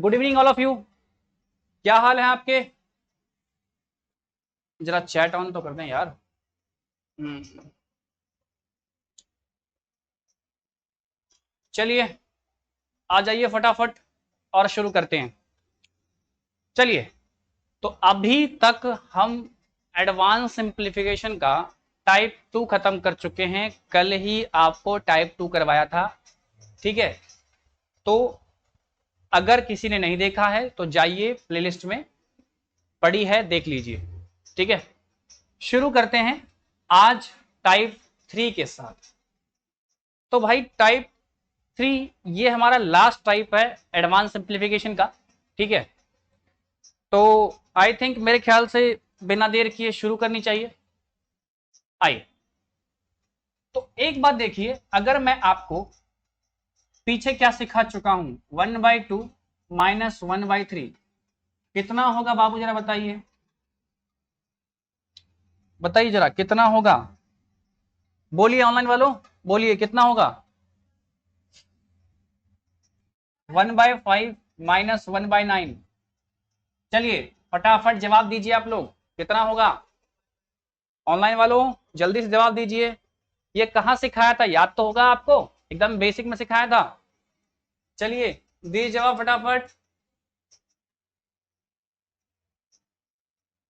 Good evening all of you. क्या हाल है आपके? जरा चैट ऑन तो कर दें यार। चलिए आ जाइए फटाफट और शुरू करते हैं। चलिए, तो अभी तक हम एडवांस सिंप्लीफिकेशन का टाइप 2 खत्म कर चुके हैं। कल ही आपको टाइप 2 करवाया था, ठीक है। तो अगर किसी ने नहीं देखा है तो जाइए प्लेलिस्ट में पड़ी है, देख लीजिए, ठीक है। शुरू करते हैं आज टाइप 3 के साथ। तो भाई टाइप 3 ये हमारा लास्ट टाइप है एडवांस सिंप्लीफिकेशन का, ठीक है। तो आई थिंक मेरे ख्याल से बिना देर किए शुरू करनी चाहिए। आइए, तो एक बात देखिए, अगर मैं आपको पीछे क्या सिखा चुका हूं, 1/2 माइनस 1/3 कितना होगा बाबू, जरा बताइए, बताइए जरा कितना होगा। बोलिए ऑनलाइन वालों, बोलिए कितना होगा। 1/5 माइनस 1/9। चलिए फटाफट जवाब दीजिए आप लोग, कितना होगा। ऑनलाइन वालों जल्दी से जवाब दीजिए। ये कहां सिखाया था, याद तो होगा आपको, एकदम बेसिक में सिखाया था। चलिए दीजिए जवाब फटाफट।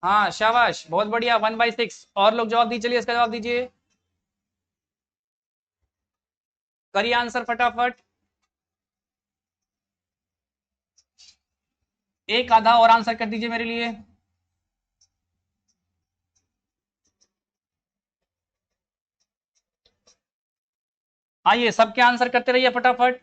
हाँ शाबाश, बहुत बढ़िया, 1/6। और लोग जवाब दीजिए, चलिए इसका जवाब दीजिए, करिए आंसर फटाफट। एक आधा और आंसर कर दीजिए मेरे लिए। आइए सबके आंसर करते रहिए फटाफट।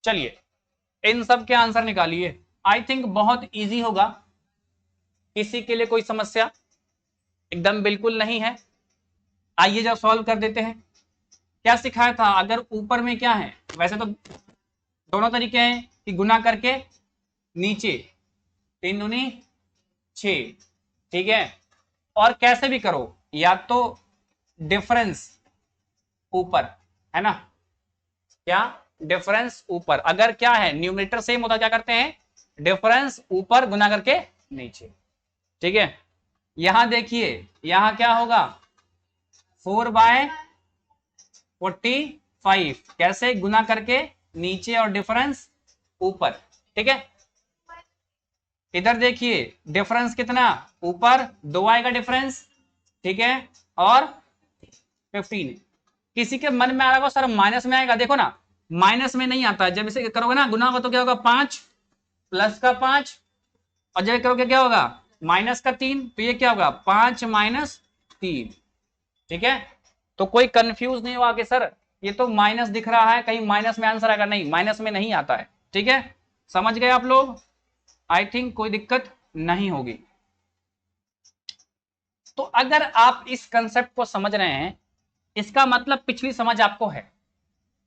चलिए इन सब के आंसर निकालिए। आई थिंक बहुत इजी होगा, किसी के लिए कोई समस्या एकदम बिल्कुल नहीं है। आइए जब सॉल्व कर देते हैं। क्या सिखाया था, अगर ऊपर में क्या है, वैसे तो दोनों तरीके हैं कि गुना करके नीचे, 3 दूनी 6, ठीक है। और कैसे भी करो, या तो डिफरेंस ऊपर, है ना, क्या डिफरेंस ऊपर, अगर क्या है न्यूमरेटर सेम होता क्या करते हैं, डिफरेंस ऊपर गुना करके नीचे, ठीक है। यहां देखिए, यहां क्या होगा, 4/45 कैसे, गुना करके नीचे और डिफरेंस ऊपर, ठीक है। इधर देखिए डिफरेंस कितना, ऊपर 2 आएगा डिफरेंस, ठीक है, और 15। किसी के मन में आ रहा होगा सर माइनस में आएगा, देखो ना माइनस में नहीं आता है। जब इसे करोगे ना गुना होगा तो क्या होगा, 5 प्लस का 5, और जब करोगे क्या होगा, माइनस का 3, तो ये क्या होगा 5 माइनस 3, ठीक है। तो कोई कंफ्यूज नहीं हुआ कि सर ये तो माइनस दिख रहा है, कहीं माइनस में आंसर आएगा, नहीं माइनस में नहीं आता है, ठीक है। समझ गए आप लोग, आई थिंक कोई दिक्कत नहीं होगी। तो अगर आप इस कंसेप्ट को समझ रहे हैं, इसका मतलब पिछली समझ आपको है।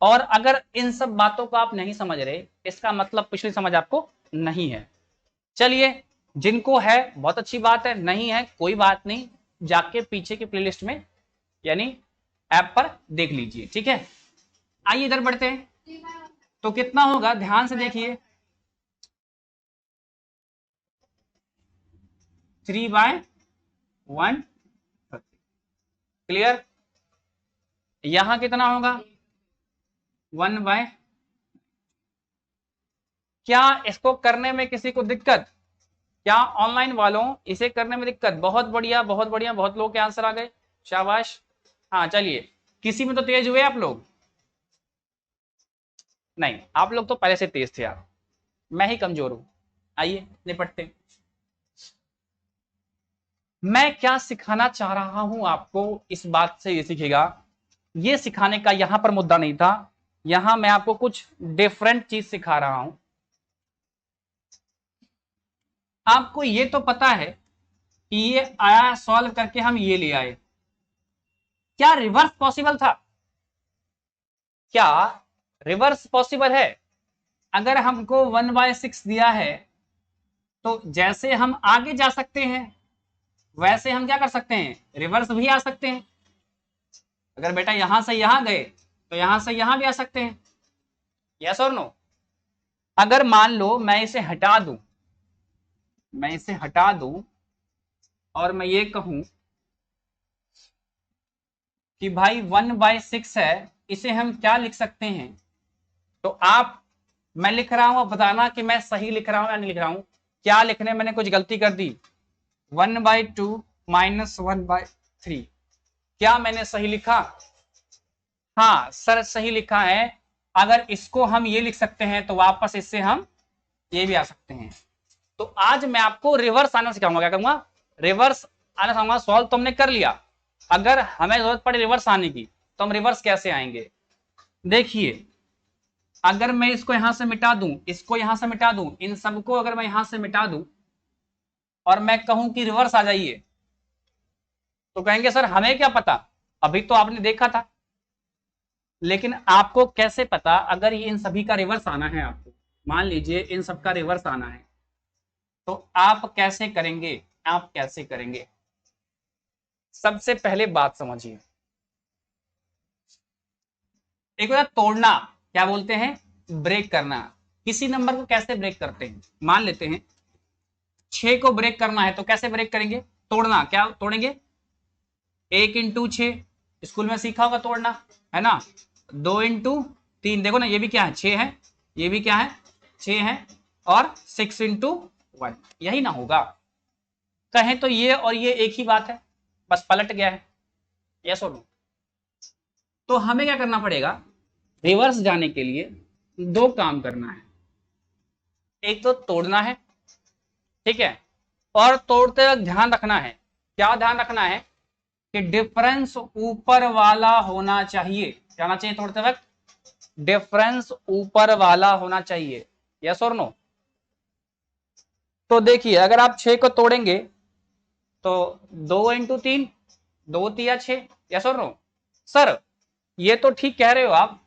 और अगर इन सब बातों को आप नहीं समझ रहे, इसका मतलब पिछली समझ आपको नहीं है। चलिए जिनको है बहुत अच्छी बात है, नहीं है कोई बात नहीं, जाके पीछे की प्लेलिस्ट में यानी ऐप पर देख लीजिए, ठीक है। आइए इधर बढ़ते हैं। तो कितना होगा, ध्यान से देखिए, 3/1, क्लियर। यहां कितना होगा, 1/, क्या इसको करने में किसी को दिक्कत, क्या ऑनलाइन वालों इसे करने में दिक्कत, बहुत बढ़िया बहुत बढ़िया, बहुत लोग के आंसर आ गए, शाबाश। हाँ चलिए, किसी में तो तेज हुए आप लोग, नहीं आप लोग तो पहले से तेज थे यार, मैं ही कमजोर हूं। आइए निपटते हैं। मैं क्या सिखाना चाह रहा हूं आपको, इस बात से ये सीखेगा, ये सिखाने का यहां पर मुद्दा नहीं था, यहां मैं आपको कुछ डिफरेंट चीज सिखा रहा हूं। आपको ये तो पता है कि ये आया सॉल्व करके हम ये ले आए, क्या रिवर्स पॉसिबल था, क्या रिवर्स पॉसिबल है, अगर हमको 1/6 दिया है तो जैसे हम आगे जा सकते हैं वैसे हम क्या कर सकते हैं, रिवर्स भी आ सकते हैं। अगर बेटा यहां से यहां गए तो यहां से यहां भी आ सकते हैं, यस और नो। अगर मान लो मैं इसे हटा दूं, मैं इसे हटा दूं और मैं ये कहूं कि भाई 1/6 है, इसे हम क्या लिख सकते हैं, तो आप, मैं लिख रहा हूं, बताना कि मैं सही लिख रहा हूं या नहीं लिख रहा हूं, क्या लिखने मैंने कुछ गलती कर दी। 1/2 माइनस 1/3, क्या मैंने सही लिखा? हाँ सर सही लिखा है। अगर इसको हम ये लिख सकते हैं तो वापस इससे हम ये भी आ सकते हैं। तो आज मैं आपको रिवर्स आना सिखाऊंगा। क्या कहूंगा? रिवर्स आना सिखाऊंगा। सॉल्व तो हमने कर लिया, अगर हमें जरूरत पड़े रिवर्स आने की तो हम रिवर्स कैसे आएंगे। देखिए अगर मैं इसको यहां से मिटा दूं, इसको यहां से मिटा दूं, इन सबको अगर मैं यहां से मिटा दूं और मैं कहूं कि रिवर्स आ जाइए, तो कहेंगे सर हमें क्या पता, अभी तो आपने देखा था। लेकिन आपको कैसे पता अगर ये इन सभी का रिवर्स आना है, आपको मान लीजिए इन सब का रिवर्स आना है तो आप कैसे करेंगे, आप कैसे करेंगे? सबसे पहले बात समझिए, एक होता तोड़ना, क्या बोलते हैं, ब्रेक करना। किसी नंबर को कैसे ब्रेक करते हैं, मान लेते हैं 6 को ब्रेक करना है तो कैसे ब्रेक करेंगे, तोड़ना, क्या तोड़ेंगे, 1 × 6, स्कूल में सीखा होगा तोड़ना, है ना। 2 × 3, देखो ना ये भी क्या है, 6 है, ये भी क्या है, 6 है, और 6 × 1, यही ना होगा। कहें तो ये और ये एक ही बात है, बस पलट गया है, यस और नो। तो हमें क्या करना पड़ेगा, रिवर्स जाने के लिए दो काम करना है, एक तो तोड़ना है, ठीक है, और तोड़ते वक्त ध्यान रखना है, क्या ध्यान रखना है कि डिफरेंस ऊपर वाला होना चाहिए। क्या होना चाहिए तोड़ते वक्त, डिफरेंस ऊपर वाला होना चाहिए, यस और नो। तो देखिए अगर आप 6 को तोड़ेंगे तो 2 × 3, 2 × 3 = 6, यस और नो। सर ये तो ठीक कह रहे हो आप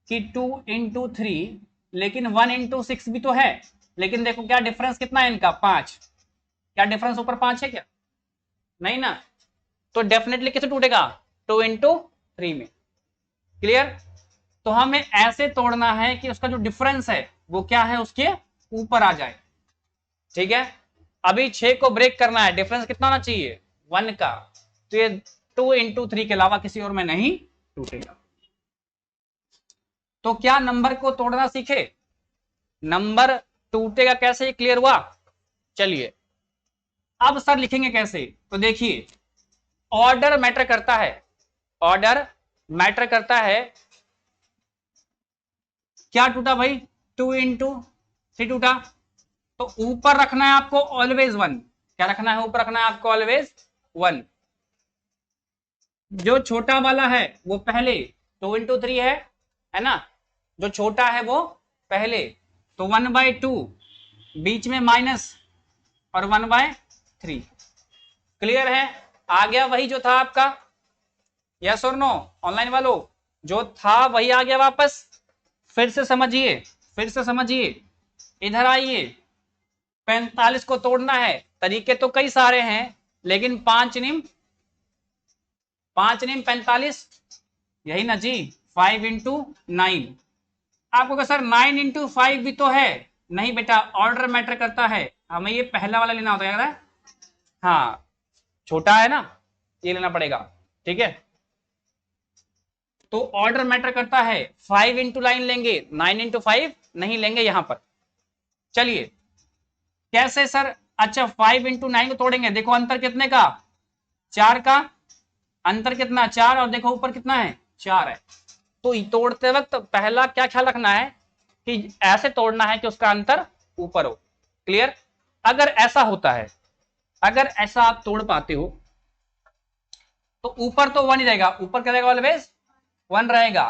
कि 2 × 3, लेकिन 1 × 6 भी तो है, लेकिन देखो क्या डिफरेंस कितना है इनका, 5। क्या डिफरेंस ऊपर 5 है क्या, नहीं ना। तो डेफिनेटली किसे टूटेगा, 2 × 3 में, क्लियर। तो हमें ऐसे तोड़ना है कि उसका जो डिफरेंस है वो क्या है, उसके ऊपर आ जाए, ठीक है। अभी 6 को ब्रेक करना है, डिफरेंस कितना होना चाहिए, 1 का, तो ये 2 × 3 के अलावा किसी और में नहीं टूटेगा। तो क्या नंबर को तोड़ना सीखे, नंबर टूटेगा कैसे, क्लियर हुआ। चलिए अब सर लिखेंगे कैसे, तो देखिए ऑर्डर मैटर करता है, ऑर्डर मैटर करता है। क्या टूटा भाई, 2 × 3 टूटा, तो ऊपर रखना है आपको ऑलवेज 1। क्या रखना है, ऊपर रखना है आपको ऑलवेज 1। जो छोटा वाला है वो पहले, 2 × 3 है ना, जो छोटा है वो पहले, तो 1/2, बीच में माइनस, और 1/3, क्लियर है। आ गया वही जो था आपका, यस और नो, ऑनलाइन वालों जो था वही आ गया वापस। फिर से समझिए, फिर से समझिए, इधर आइए, 45 को तोड़ना है, तरीके तो कई सारे हैं, लेकिन 5 × 5 = 45, यही ना जी, 5 × 9। आपको कहा सर 9 × 5 भी तो है, नहीं बेटा ऑर्डर मैटर करता है, हमें ये पहला वाला लेना होता है, हाँ छोटा है ना, ये लेना पड़ेगा, ठीक है। तो ऑर्डर मैटर करता है, 5 × 9 लेंगे, 9 × 5 नहीं लेंगे यहां पर। चलिए कैसे सर, अच्छा 5 × 9 को तोड़ेंगे, देखो अंतर कितने का, 4 का, अंतर कितना 4, और देखो ऊपर कितना है, 4 है। तो तोड़ते वक्त पहला क्या ख्याल रखना है कि ऐसे तोड़ना है कि उसका अंतर ऊपर हो, क्लियर। अगर ऐसा होता है, अगर ऐसा आप तोड़ पाते हो तो ऊपर तो 1 ही रहेगा, ऊपर क्या रहेगा, ऑलवेज 1 रहेगा।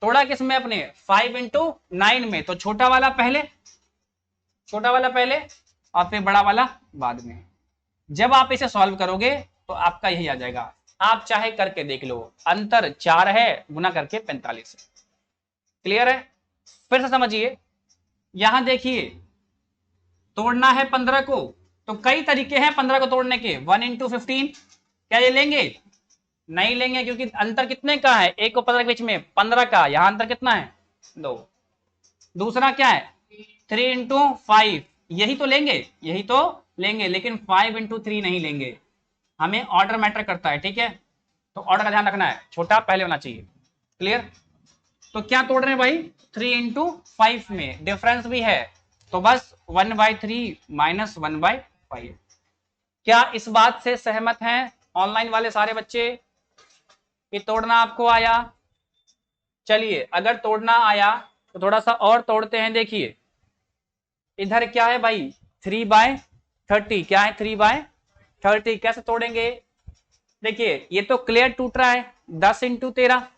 तोड़ा किसमें, अपने 5 × 9 में, तो छोटा वाला पहले, छोटा वाला पहले, और फिर बड़ा वाला बाद में। जब आप इसे सॉल्व करोगे तो आपका यही आ जाएगा, आप चाहे करके देख लो, अंतर 4 है, गुना करके 45 है, क्लियर है। फिर से समझिए, यहां देखिए तोड़ना है 15 को, तो कई तरीके हैं 15 को तोड़ने के। 1 इंटू 15 क्या ये लेंगे? नहीं लेंगे, क्योंकि अंतर कितने का है? 1 और 15 के बीच में 15 का। यहां अंतर कितना है? 2। दूसरा क्या है? 3 इंटू 5, यही तो लेंगे, यही तो लेंगे, लेकिन 5 इंटू 3 नहीं लेंगे। हमें ऑर्डर मैटर करता है, ठीक है? तो ऑर्डर का ध्यान रखना है, छोटा पहले होना चाहिए। क्लियर? तो क्या तोड़ रहे हैं भाई? 3 इंटू 5 में डिफरेंस भी है, तो बस 1/3 माइनस 1/5। क्या इस बात से सहमत हैं ऑनलाइन वाले सारे बच्चे कि तोड़ना आपको आया? चलिए, अगर तोड़ना आया तो थोड़ा सा और तोड़ते हैं। देखिए इधर क्या है भाई? 3/30। क्या है? 3/30। कैसे तोड़ेंगे? देखिए ये तो क्लियर टूट रहा है, 10 इंटू 13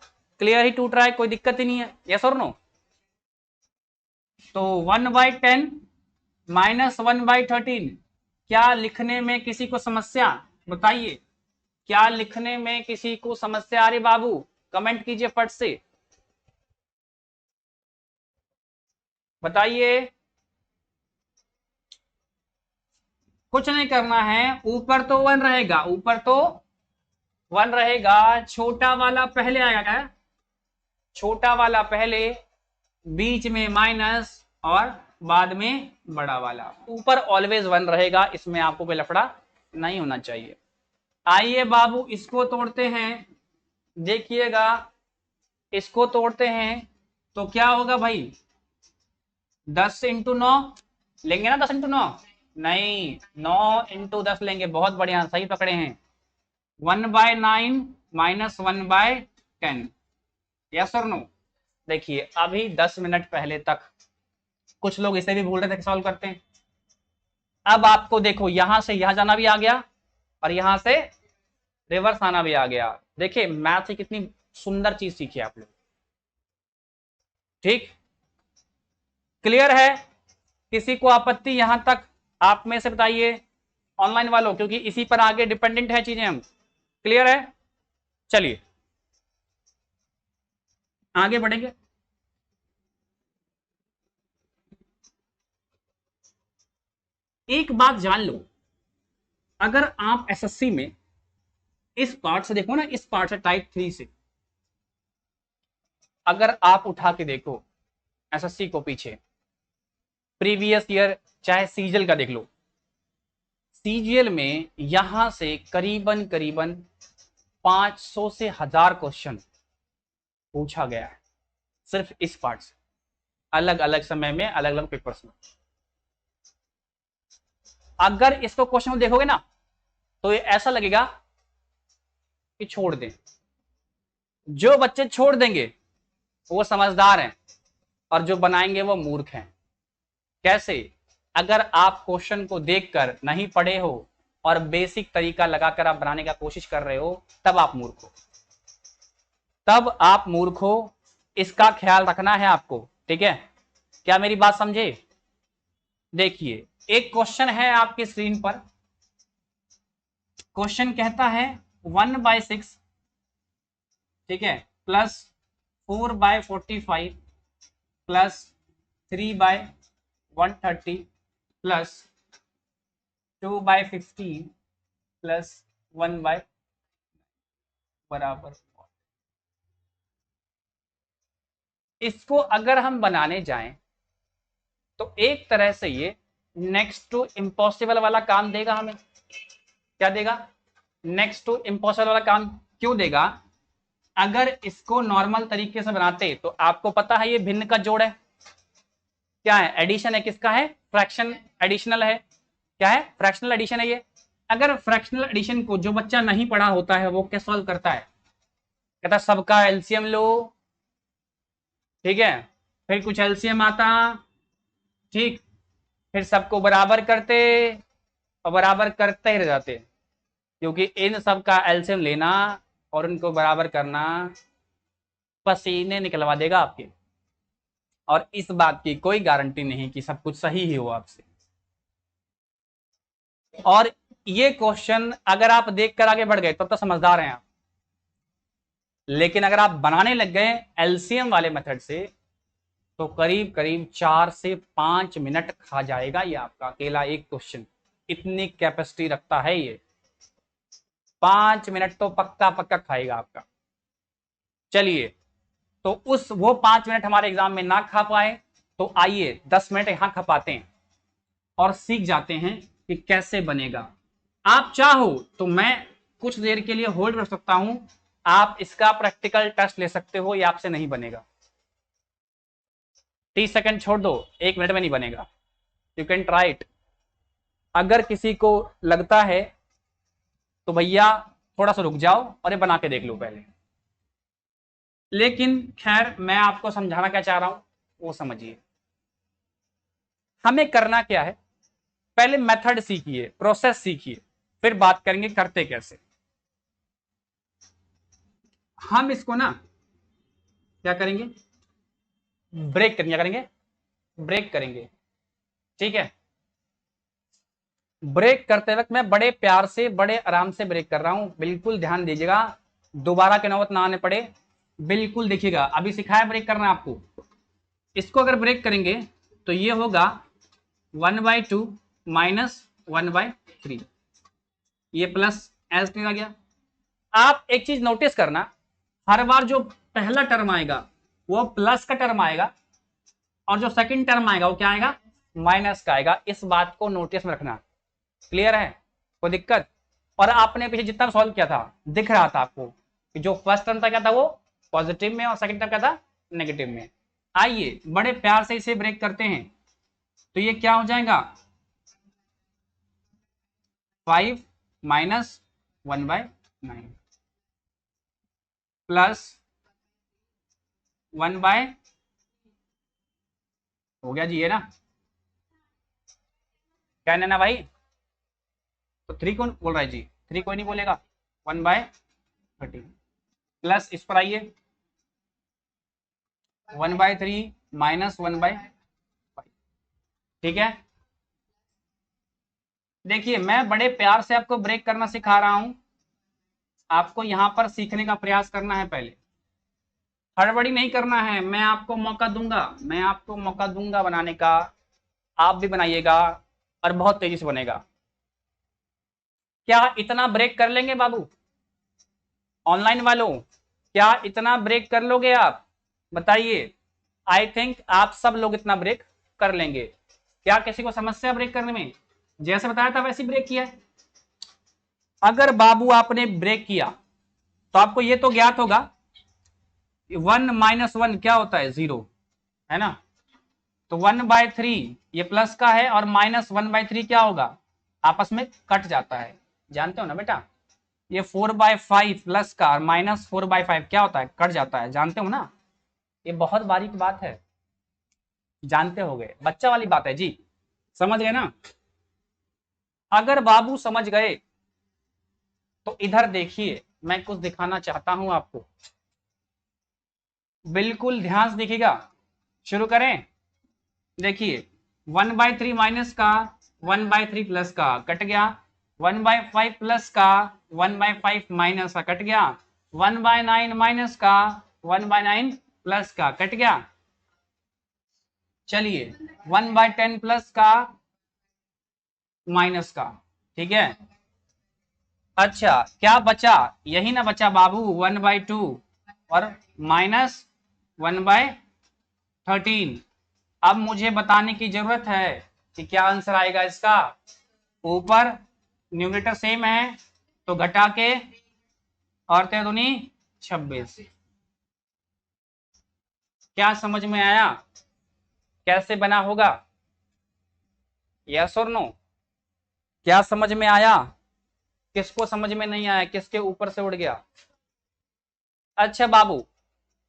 क्लियर ही टूट रहा है, कोई दिक्कत ही नहीं है। यस और नो? तो 1/10 माइनस 1/13, क्या लिखने में किसी को समस्या? बताइए, क्या लिखने में किसी को समस्या आ रही? बाबू कमेंट कीजिए फट से, बताइए। कुछ नहीं करना है, ऊपर तो 1 रहेगा, ऊपर तो 1 रहेगा, छोटा वाला पहले आएगा। क्या? छोटा वाला पहले, बीच में माइनस और बाद में बड़ा वाला। ऊपर ऑलवेज 1 रहेगा, इसमें आपको कोई लफड़ा नहीं होना चाहिए। आइए बाबू इसको तोड़ते हैं, देखिएगा इसको तोड़ते हैं तो क्या होगा भाई? 10 इंटू 9 लेंगे ना? 10 इंटू 9 नहीं, 9 इंटू 10 लेंगे। बहुत बढ़िया, सही पकड़े हैं। 1/9 माइनस 1/10। यस और नो? देखिए अभी 10 मिनट पहले तक कुछ लोग इसे भी भूल रहे थे सॉल्व करते हैं। अब आपको देखो, यहां से यहां जाना भी आ गया और यहां से रिवर्स आना भी आ गया। देखिए मैथ की कितनी सुंदर चीज सीखी आप लोग। ठीक, क्लियर है? किसी को आपत्ति यहां तक? आप में से बताइए ऑनलाइन वालों, क्योंकि इसी पर आगे डिपेंडेंट है चीजें हम। क्लियर है? चलिए आगे बढ़ेंगे। एक बात जान लो, अगर आप एसएससी में इस पार्ट से देखो ना, इस पार्ट से टाइप 3 से अगर आप उठा के देखो एसएससी को पीछे, प्रीवियस ईयर चाहे सीजीएल का देख लो, सीजीएल में यहां से करीबन करीबन 500 से 1000 क्वेश्चन पूछा गया है, सिर्फ इस पार्ट से, अलग अलग समय में अलग अलग पेपर्स में। अगर इसको क्वेश्चन देखोगे ना तो ये ऐसा लगेगा कि छोड़ दें। जो बच्चे छोड़ देंगे वो समझदार हैं, और जो बनाएंगे वो मूर्ख हैं। कैसे? अगर आप क्वेश्चन को देखकर नहीं पढ़े हो और बेसिक तरीका लगाकर आप बनाने का कोशिश कर रहे हो, तब आप मूर्ख हो, तब आप मूर्ख हो। इसका ख्याल रखना है आपको, ठीक है? क्या मेरी बात समझे? देखिए एक क्वेश्चन है आपकी स्क्रीन पर, क्वेश्चन कहता है 1/6, ठीक है, प्लस 4/45 प्लस 3/130 प्लस 2/15 प्लस 1 बराबर। इसको अगर हम बनाने जाएं तो एक तरह से ये नेक्स्ट टू इम्पॉसिबल वाला काम देगा हमें। क्या देगा? नेक्स्ट टू इम्पॉसिबल वाला काम। क्यों देगा? अगर इसको नॉर्मल तरीके से बनाते तो आपको पता है ये भिन्न का जोड़ है, क्या है? एडिशन है। किसका है? फ्रैक्शन एडिशनल है। क्या है? फ्रैक्शनल एडिशन है ये। अगर फ्रैक्शनल एडिशन को जो बच्चा नहीं पढ़ा होता है वो क्या सॉल्व करता है? कहता है सबका एलसीएम लो, ठीक है, फिर कुछ एलसीएम आता, ठीक, फिर सबको बराबर करते और बराबर करते ही रह जाते, क्योंकि इन सब का एलसीएम लेना और उनको बराबर करना पसीने निकलवा देगा आपके, और इस बात की कोई गारंटी नहीं कि सब कुछ सही ही हो आपसे। और ये क्वेश्चन अगर आप देखकर आगे बढ़ गए तब तो समझदार हैं आप, लेकिन अगर आप बनाने लग गए एलसीएम वाले मेथड से तो करीब करीब 4 से 5 मिनट खा जाएगा ये आपका अकेला एक क्वेश्चन। इतनी कैपेसिटी रखता है ये, 5 मिनट तो पक्का पक्का खाएगा आपका। चलिए, तो उस वो 5 मिनट हमारे एग्जाम में ना खा पाए, तो आइए 10 मिनट यहां खपाते हैं और सीख जाते हैं कि कैसे बनेगा। आप चाहो तो मैं कुछ देर के लिए होल्ड कर सकता हूं, आप इसका प्रैक्टिकल टेस्ट ले सकते हो, ये आपसे नहीं बनेगा। 30 सेकंड छोड़ दो, 1 मिनट में नहीं बनेगा। You can try it. अगर किसी को लगता है तो भैया थोड़ा सा रुक जाओ और ये बना के देख लो पहले। लेकिन खैर, मैं आपको समझाना क्या चाह रहा हूं वो समझिए। हमें करना क्या है, पहले मेथड सीखिए, प्रोसेस सीखिए, फिर बात करेंगे करते कैसे। हम इसको ना क्या करेंगे, ब्रेक करेंगे, क्या करेंगे, ब्रेक करेंगे। ठीक है, ब्रेक करते वक्त मैं बड़े प्यार से बड़े आराम से ब्रेक कर रहा हूं, बिल्कुल ध्यान दीजिएगा, दोबारा के नौबत ना आने पड़े। बिल्कुल देखिएगा, अभी सिखाया ब्रेक करना आपको। इसको अगर ब्रेक करेंगे तो ये होगा 1/2 माइनस 1/3, ये प्लस एज टी आ गया। आप एक चीज नोटिस करना, हर बार जो पहला टर्म आएगा वो प्लस का टर्म आएगा, और जो सेकंड टर्म आएगा वो क्या आएगा, माइनस का आएगा। इस बात को नोटिस में रखना। क्लियर है, कोई दिक्कत? और आपने पीछे जितना सॉल्व किया था दिख रहा था आपको कि जो फर्स्ट टर्म था क्या था, वो पॉजिटिव में, और सेकंड टर्म क्या था, नेगेटिव में। आइए बड़े प्यार से इसे ब्रेक करते हैं। तो ये क्या हो जाएगा, 5 माइनस 1/9 प्लस 1/, हो गया जी, ये ना, क्या ना भाई, तो 3 कौन बोल रहा है जी, 3 कोई नहीं बोलेगा, 1/30 प्लस इस पर आइए 1/3 माइनस 1/5। ठीक है, देखिए मैं बड़े प्यार से आपको ब्रेक करना सिखा रहा हूं, आपको यहां पर सीखने का प्रयास करना है। पहले हड़बड़ी नहीं करना है, मैं आपको मौका दूंगा, मैं आपको मौका दूंगा बनाने का, आप भी बनाइएगा और बहुत तेजी से बनेगा। क्या इतना ब्रेक कर लेंगे बाबू, ऑनलाइन वालों, क्या इतना ब्रेक कर लोगे आप, बताइए। आई थिंक आप सब लोग इतना ब्रेक कर लेंगे। क्या किसी को समस्या ब्रेक करने में? जैसे बताया था वैसे ब्रेक किया है। अगर बाबू आपने ब्रेक किया तो आपको ये तो ज्ञात होगा 1 माइनस 1 क्या होता है, 0, है ना। तो 1/3 ये प्लस का है, और माइनस 1/3 क्या होगा, आपस में कट जाता है, जानते हो ना बेटा। ये 4/5 प्लस का और माइनस 4/5 क्या होता है, कट जाता है, जानते हो ना। ये बहुत बारीक बात है, जानते हो गए, बच्चा वाली बात है जी, समझ गए ना। अगर बाबू समझ गए तो इधर देखिए, मैं कुछ दिखाना चाहता हूं आपको, बिल्कुल ध्यान से देखिएगा। शुरू करें, देखिए 1/3 माइनस का 1/3 प्लस का कट गया, 1/5 प्लस का 1/5 माइनस का कट गया, 1/9 माइनस का 1/9 प्लस का कट गया। चलिए 1/10 प्लस का माइनस का, ठीक है। अच्छा क्या बचा, यही ना बचा बाबू, 1/2 और माइनस 1/13। अब मुझे बताने की जरूरत है कि क्या आंसर आएगा इसका। ऊपर न्यूमरेटर सेम है तो घटा के, और 13 दूनी 26। क्या समझ में आया, कैसे बना होगा, यस और नो? क्या समझ में आया, किसको समझ में नहीं आया, किसके ऊपर से उड़ गया? अच्छा बाबू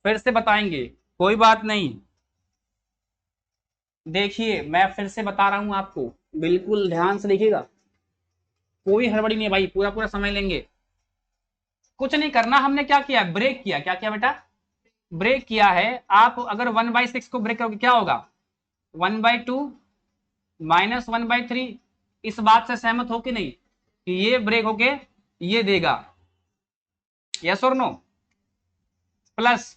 फिर से बताएंगे, कोई बात नहीं। देखिए मैं फिर से बता रहा हूं आपको, बिल्कुल ध्यान से देखिएगा, कोई हड़बड़ी नहीं है भाई, पूरा पूरा समय लेंगे। कुछ नहीं करना, हमने क्या किया, ब्रेक किया। क्या किया बेटा, ब्रेक किया है। आप अगर 1/6 को ब्रेक करोगे क्या होगा, 1/2 माइनस 1/3। इस बात से सहमत हो कि नहीं कि ये ब्रेक होके ये देगा, यस और नो? प्लस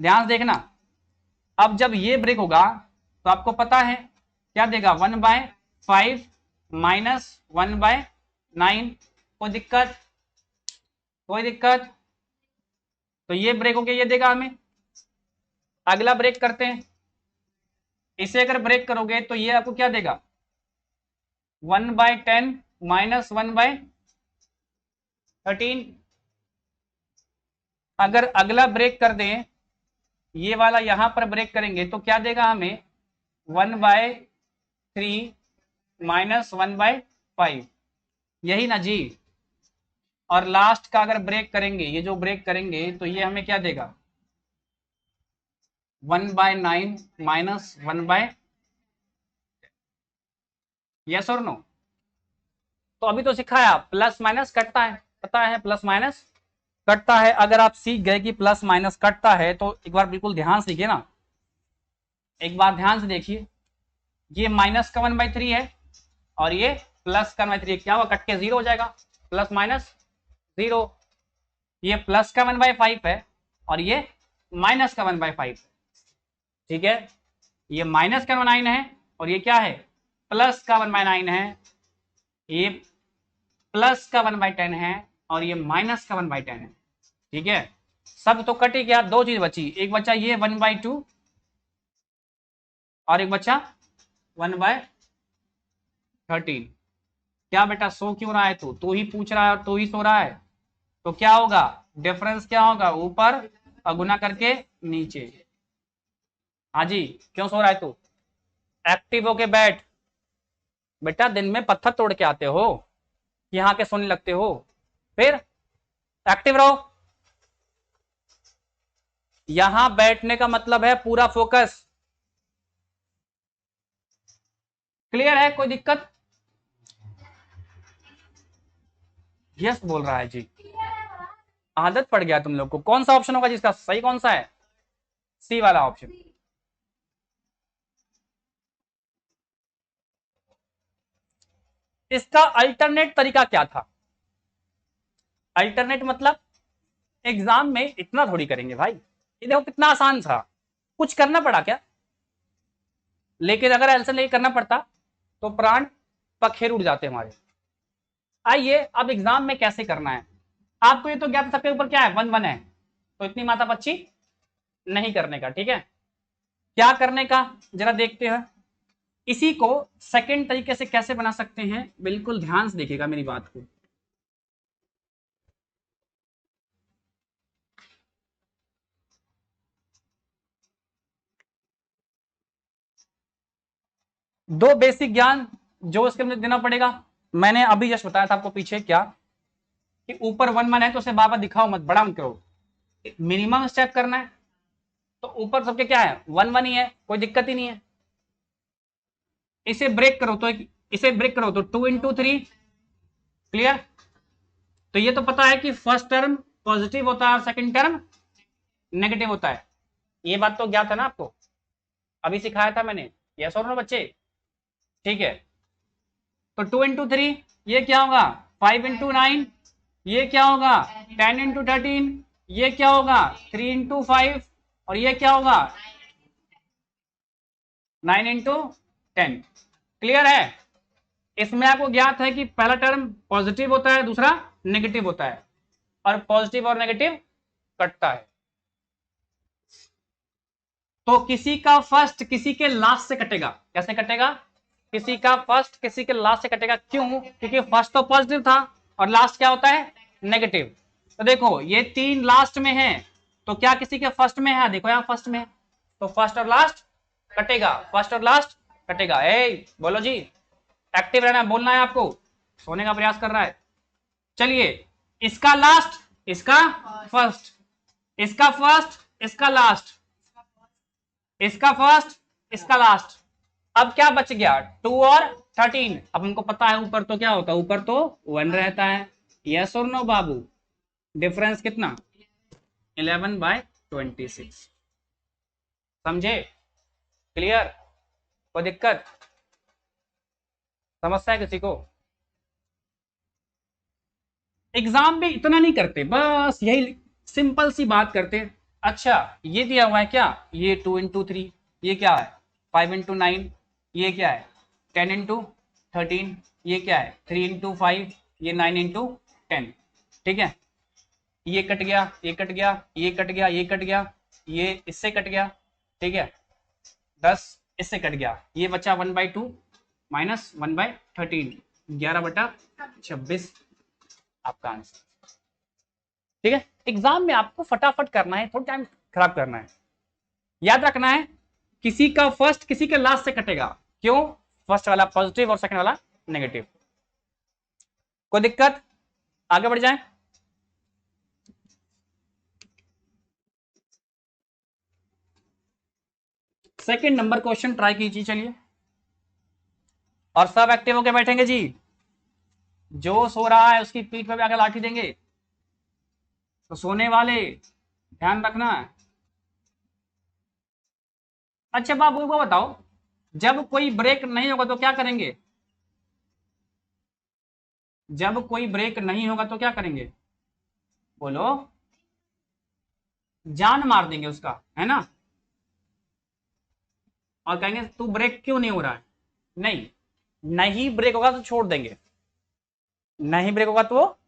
ध्यान से देखना, अब जब ये ब्रेक होगा तो आपको पता है क्या देगा, 1/5 माइनस 1/9। कोई दिक्कत, कोई दिक्कत? तो ये ब्रेक हो गया, ये देगा हमें। अगला ब्रेक करते हैं, इसे अगर ब्रेक करोगे तो ये आपको क्या देगा, 1/10 माइनस 1/13। अगर अगला ब्रेक कर दें, ये वाला यहां पर ब्रेक करेंगे तो क्या देगा हमें, 1/3 माइनस 1/5, यही ना जी। और लास्ट का अगर ब्रेक करेंगे, ये जो ब्रेक करेंगे तो ये हमें क्या देगा, 1/9 माइनस 1/, यस और नो? तो अभी तो सिखाया प्लस माइनस कटता है, पता है प्लस माइनस कटता है। अगर आप सीख गए कि प्लस माइनस कटता है तो एक बार बिल्कुल ध्यान से देखिए ना, एक बार ध्यान से देखिए, ये माइनस का 1/3 है और ये प्लस का 1/3 है, क्या हुआ, कट के 0 हो जाएगा, प्लस माइनस 0। ये प्लस का 1/5 है और ये माइनस का 1/5, ठीक है। ये माइनस का 9 है और ये क्या है, प्लस का 1/9 है। ये प्लस का 1/10 है और ये माइनस का 1/10 है, ठीक है। सब तो कटे गया, दो चीज बची, एक बचा ये 1/2 और एक बचा 1/13। क्या बेटा सो क्यों रहा है, तू ही पूछ रहा है और तू ही सो रहा है, तो क्या होगा, डिफरेंस क्या होगा, ऊपर और गुना करके नीचे। हाँ जी, क्यों सो रहा है तू, एक्टिव होके बैठ बेटा, दिन में पत्थर तोड़ के आते हो, यहाँ के सोने लगते हो, फिर एक्टिव रहो। यहां बैठने का मतलब है पूरा फोकस, क्लियर है, कोई दिक्कत? यस बोल रहा है जी, आदत पड़ गया तुम लोग को। कौन सा ऑप्शन होगा जिसका सही, कौन सा है, सी वाला ऑप्शन। इसका अल्टरनेट तरीका क्या था, अल्टरनेट मतलब एग्जाम में इतना थोड़ी करेंगे भाई, ये देखो कितना आसान था, कुछ करना पड़ा क्या, लेकिन अगर ऐसा नहीं करना पड़ता तो प्राण पखेर उड़ जाते हमारे। आइए अब एग्जाम में कैसे करना है, आपको ये तो ज्ञात, सबके ऊपर क्या है, 1 1 है, तो इतनी माता पच्ची नहीं करने का, ठीक है। क्या करने का जरा देखते हैं, इसी को सेकंड तरीके से कैसे बना सकते हैं, बिल्कुल ध्यान से देखिएगा मेरी बात को। दो बेसिक ज्ञान जो इसके अंदर देना पड़ेगा, मैंने अभी जस्ट बताया था आपको पीछे क्या, कि ऊपर 1 1 है तो उसे बाबा दिखाओ मत, बड़ा मत करो, मिनिमम स्टेप करना है। तो ऊपर सबके क्या है, 1 1 ही है, कोई दिक्कत ही नहीं है। इसे ब्रेक करो तो इसे ब्रेक करो तो 2 × 3, क्लियर। तो ये तो पता है कि फर्स्ट टर्म पॉजिटिव होता है और सेकंड टर्म नेगेटिव होता है, ये बात तो ज्ञात है ना आपको, अभी सिखाया था मैंने, यस और नो बच्चे, ठीक है। तो 2 × 3 ये क्या होगा, 5 × 9, ये क्या होगा, 10 × 13, ये क्या होगा, 3 × 5, और ये क्या होगा, 9 × 10, क्लियर है। इसमें आपको ज्ञात है कि पहला टर्म पॉजिटिव होता है, दूसरा नेगेटिव होता है, और पॉजिटिव और नेगेटिव कटता है। तो किसी का फर्स्ट किसी के लास्ट से कटेगा, कैसे कटेगा, किसी का फर्स्ट किसी के लास्ट से कटेगा, क्यों, क्योंकि फर्स्ट तो पॉजिटिव था और लास्ट क्या होता है, नेगेटिव। तो देखो ये 3 लास्ट में है, तो क्या किसी के फर्स्ट में है, देखो यहाँ फर्स्ट में है, तो फर्स्ट और लास्ट कटेगा, फर्स्ट और लास्ट कटेगा। ए बोलो जी, एक्टिव रहना, बोलना है आपको, सोने का प्रयास कर रहा है। चलिए, इसका लास्ट, इसका फर्स्ट, इसका फर्स्ट, इसका लास्ट, इसका फर्स्ट, इसका लास्ट। अब क्या बच गया, 2 और 13। अब हमको पता है ऊपर तो क्या होता है, ऊपर तो 1 रहता है, यस और नो बाबू, डिफरेंस कितना, 11/26, समझे, क्लियर, कोई दिक्कत, समझता है किसी को? एग्जाम में इतना नहीं करते, बस यही सिंपल सी बात करते, अच्छा ये दिया हुआ है क्या, ये 2 × 3, ये क्या है 5 × 9, ये क्या है 10 × 13, ये क्या है 3 × 5, ये 9 × 10। ठीक है, ये कट गया, ये कट गया, ये कट गया, ये कट गया, ये इससे कट गया। ठीक है, 10 इससे कट गया, ये बचा 1/2 माइनस 1/13, 11/26 आपका आंसर। ठीक है, एग्जाम में आपको फटाफट करना है, थोड़ा टाइम खराब करना है। याद रखना है किसी का फर्स्ट किसी के लास्ट से कटेगा, क्यों, फर्स्ट वाला पॉजिटिव और सेकंड वाला नेगेटिव। कोई दिक्कत, आगे बढ़ जाए। सेकंड नंबर क्वेश्चन ट्राई कीजिए, चलिए, और सब एक्टिव होके बैठेंगे जी, जो सो रहा है उसकी पीठ पे भी आकर लाठी देंगे, तो सोने वाले ध्यान रखना। अच्छा बाबू वो बताओ, जब कोई ब्रेक नहीं होगा तो क्या करेंगे, जब कोई ब्रेक नहीं होगा तो क्या करेंगे, बोलो, जान मार देंगे उसका, है ना, और कहेंगे तू ब्रेक क्यों नहीं हो रहा है, नहीं, नहीं ब्रेक होगा तो छोड़ देंगे, नहीं ब्रेक होगा तो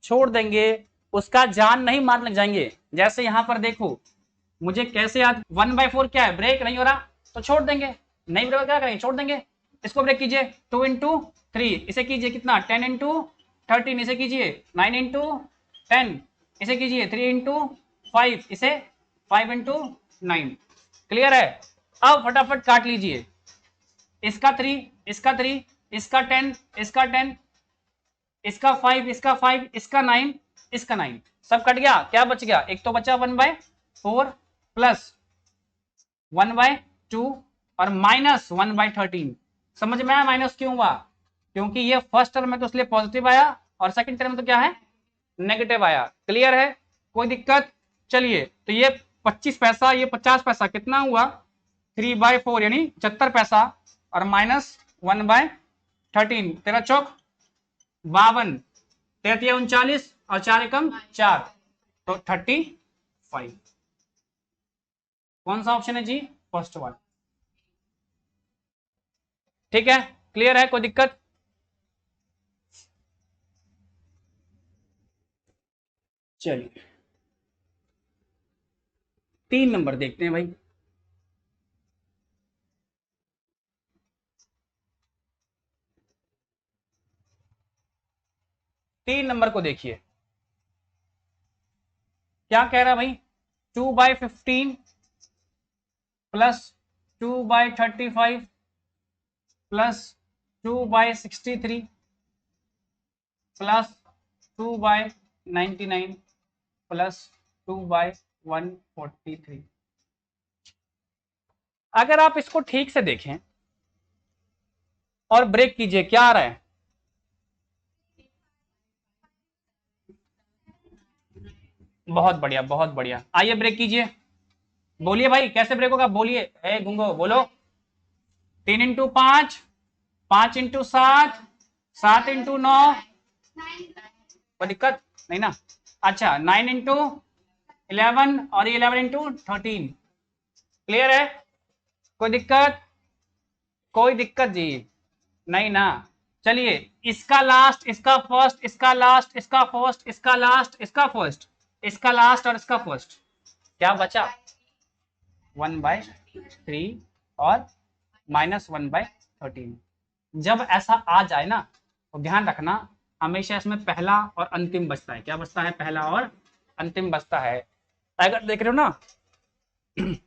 छोड़ देंगे, उसका जान नहीं मारने लग जाएंगे। जैसे यहां पर देखो, मुझे कैसे याद, 1/4 क्या है, ब्रेक नहीं हो रहा तो छोड़ देंगे, नहीं ब्रेक क्या करेंगे, छोड़ देंगे। इसको ब्रेक कीजिए, 2 × 3, इसे कीजिए कितना 10 × 13, इसे कीजिए 9 × 10, इसे कीजिए 3 × 5, इसे 5 × 9। क्लियर है, अब फटाफट काट लीजिए, इसका 3, इसका 3, इसका 10, इसका 10, इसका 5, इसका 5, इसका 9, इसका 9, सब कट गया, क्या बच गया, एक तो बचा 1/4 प्लस 1/2 और माइनस 1/13। समझ में आया माइनस क्यों हुआ, क्योंकि ये फर्स्ट टर्म में तो इसलिए पॉजिटिव आया और सेकंड टर्म में तो क्या है नेगेटिव आया। क्लियर है, कोई दिक्कत। चलिए, तो ये 25 पैसा, ये 50 पैसा, कितना हुआ 3/4 यानी 75 पैसा, और माइनस 1/13, तेरा चौक 52, 33 और 4 एकम 4, तो 35। कौन सा ऑप्शन है जी, फर्स्ट वन। ठीक है, क्लियर है, कोई दिक्कत। चलिए 3 नंबर देखते हैं भाई। तीन नंबर को देखिए, क्या कह रहा है भाई, 2/15 प्लस 2/35 प्लस 2/63 प्लस 2/99 प्लस 2/143। अगर आप इसको ठीक से देखें और ब्रेक कीजिए, क्या आ रहा है, बहुत बढ़िया बहुत बढ़िया, आइए ब्रेक कीजिए, बोलिए भाई कैसे ब्रेक होगा, बोलिए, ए गुंगो बोलो। 3 × 5, 5 × 7, 7 × 9, कोई दिक्कत नहीं ना। अच्छा 9 × 11 और 11 × 13, क्लियर है, कोई दिक्कत, कोई दिक्कत जी नहीं ना। चलिए, इसका लास्ट, इसका फर्स्ट, इसका लास्ट, इसका फर्स्ट, इसका लास्ट, इसका फर्स्ट, इसका लास्ट और इसका फर्स्ट, क्या बचा 1/3 और -1/13। जब ऐसा आ जाए ना तो ध्यान रखना, हमेशा इसमें पहला और अंतिम बचता है, क्या बचता है, पहला और अंतिम बचता है। अगर देख रहे हो ना कि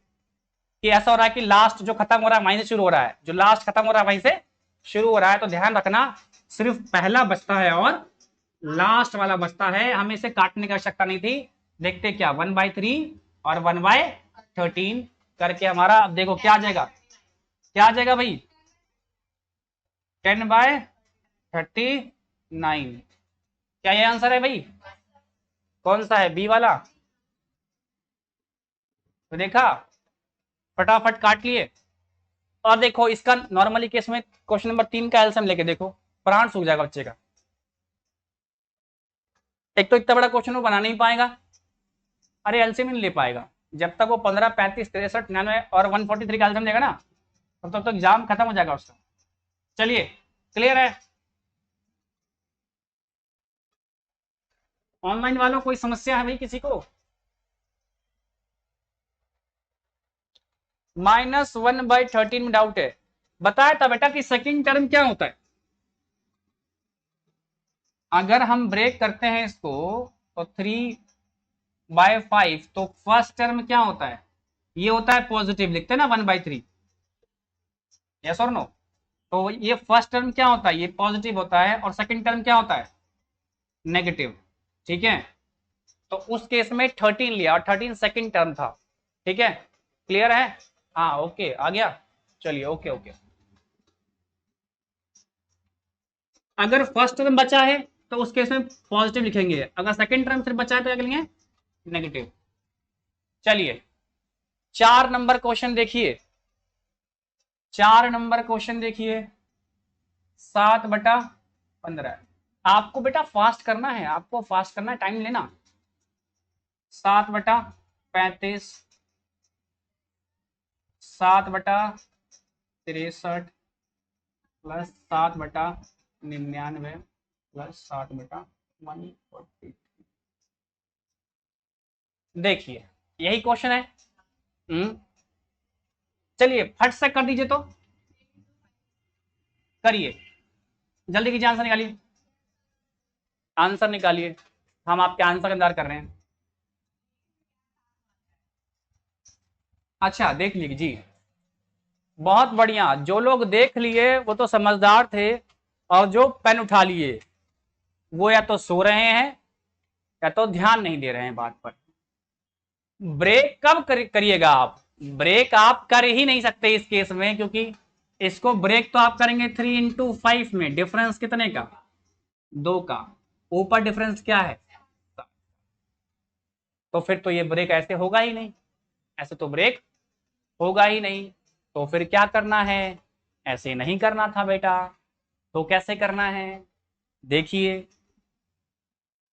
ऐसा हो रहा है कि लास्ट जो खत्म हो रहा है वहीं से शुरू हो रहा है, जो लास्ट खत्म हो रहा है वहीं से शुरू हो रहा है, तो ध्यान रखना सिर्फ पहला बचता है और लास्ट वाला बचता है, हमें इसे काटने की आवश्यकता नहीं थी। देखते क्या 1/3 और 1/13 करके हमारा, अब देखो क्या आ जाएगा, क्या आ जाएगा भाई 10/39। क्या ये आंसर है भाई, कौन सा है, बी वाला, तो देखा, फटाफट काट लिए। और देखो इसका नॉर्मली केस में क्वेश्चन नंबर 3 का एलसीएम लेके देखो, प्राण सूख जाएगा बच्चे का। एक तो इतना बड़ा क्वेश्चन वो बना नहीं पाएगा, अरे एलसीएम नहीं ले पाएगा जब तक वो 15, 35, 63, 99 और 143 का एलसीएम देगा ना, तब तक तो एग्जाम खत्म हो जाएगा उसका। चलिए, क्लियर है? ऑनलाइन वालों कोई समस्या है भाई किसी को? -1/13 में डाउट है। बताया था बेटा कि सेकंड टर्म क्या होता है। अगर हम ब्रेक करते हैं इसको तो 3/5, तो फर्स्ट टर्म क्या होता है? ये होता है पॉजिटिव, लिखते हैं ना 1/3। यस और नो? तो ये फर्स्ट टर्म क्या होता है? ये पॉजिटिव होता है। और सेकंड टर्म क्या होता है? नेगेटिव। ठीक है, तो उस केस में 13 लिया और 13 सेकंड टर्म था। ठीक है, क्लियर है? हाँ ओके, आ गया। चलिए ओके ओके। अगर फर्स्ट टर्म बचा है तो उस केस में पॉजिटिव लिखेंगे, अगर सेकंड टर्म सिर्फ बचा है तो क्या लिखेंगे? नेगेटिव। चलिए 4 नंबर क्वेश्चन देखिए, 4 नंबर क्वेश्चन देखिए। 7/15। आपको बेटा फास्ट करना है, आपको फास्ट करना है, टाइम लेना। 7/35, 7/63 प्लस 7/99 प्लस 7/140। देखिए यही क्वेश्चन है। चलिए फट से कर दीजिए, तो करिए, जल्दी कीजिए, आंसर निकालिए, आंसर निकालिए। हम आपके आंसर का इंतजार कर रहे हैं। अच्छा देख लीजिए जी, बहुत बढ़िया। जो लोग देख लिए वो तो समझदार थे, और जो पेन उठा लिए वो या तो सो रहे हैं या तो ध्यान नहीं दे रहे हैं बात पर। ब्रेक कब करिएगा आप? ब्रेक आप कर ही नहीं सकते इस केस में, क्योंकि इसको ब्रेक तो आप करेंगे 3 × 5 में, डिफरेंस कितने का? 2 का। ऊपर डिफरेंस क्या है? तो फिर तो ये ब्रेक ऐसे होगा ही नहीं, ऐसे तो ब्रेक होगा ही नहीं। तो फिर क्या करना है? ऐसे नहीं करना था बेटा। तो कैसे करना है? देखिए,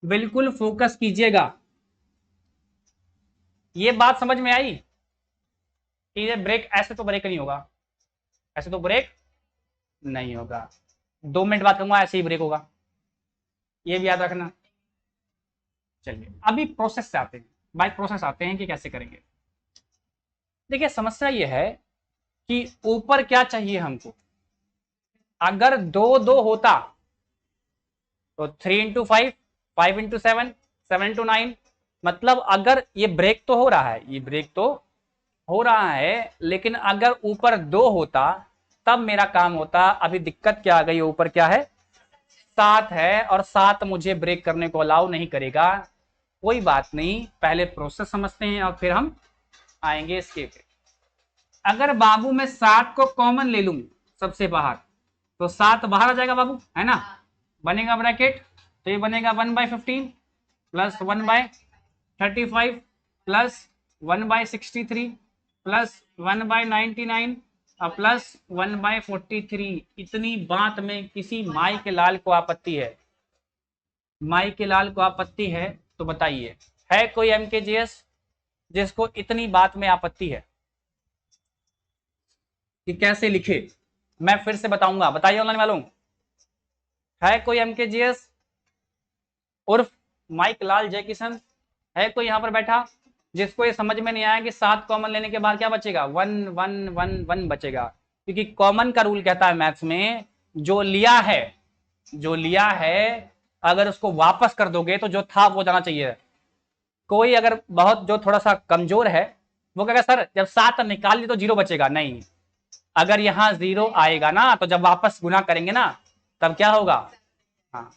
बिल्कुल फोकस कीजिएगा। ये बात समझ में आई कि ये ब्रेक, ऐसे तो ब्रेक नहीं होगा, ऐसे तो ब्रेक नहीं होगा। 2 मिनट बाद कहूंगा ऐसे ही ब्रेक होगा, ये भी याद रखना। चलिए अभी प्रोसेस से आते हैं, बाय प्रोसेस आते हैं कि कैसे करेंगे। देखिए समस्या ये है कि ऊपर क्या चाहिए हमको। अगर 2 2 होता तो 3 × 5, 5 × 7, 7 × 9, मतलब अगर ये ब्रेक तो हो रहा है, ये ब्रेक तो हो रहा है, लेकिन अगर ऊपर 2 होता तब मेरा काम होता। अभी दिक्कत क्या आ गई, ऊपर क्या है? 7 है, और 7 मुझे ब्रेक करने को अलाउ नहीं करेगा। कोई बात नहीं, पहले प्रोसेस समझते हैं और फिर हम आएंगे इसके पे। अगर बाबू मैं 7 को कॉमन ले लूं सबसे बाहर, तो 7 बाहर आ जाएगा बाबू, है ना? बनेगा ब्रैकेट, तो ये बनेगा 1/15 प्लस 1/35 प्लस 1/63 प्लस 1/99 और प्लस 1/43। इतनी बात में किसी माई के लाल को आपत्ति है? माई के लाल को आपत्ति है तो बताइए, है कोई एमकेजीएस जिसको इतनी बात में आपत्ति है कि कैसे लिखे? मैं फिर से बताऊंगा, बताइए ऑनलाइन वालों, है कोई एमकेजीएस उर्फ माइक लाल जय किशन, है कोई यहां पर बैठा जिसको ये समझ में नहीं आया कि 7 कॉमन लेने के बाद क्या बचेगा? 1 1 1 1 बचेगा। क्योंकि कॉमन का रूल कहता है मैथ्स में, जो लिया है, जो लिया है अगर उसको वापस कर दोगे तो जो था वो जाना चाहिए। कोई अगर बहुत जो थोड़ा सा कमजोर है वो कहेगा सर जब 7 निकाल ली तो 0 बचेगा। नहीं, अगर यहां 0 आएगा ना तो जब वापस गुना करेंगे ना तब क्या होगा? हाँ,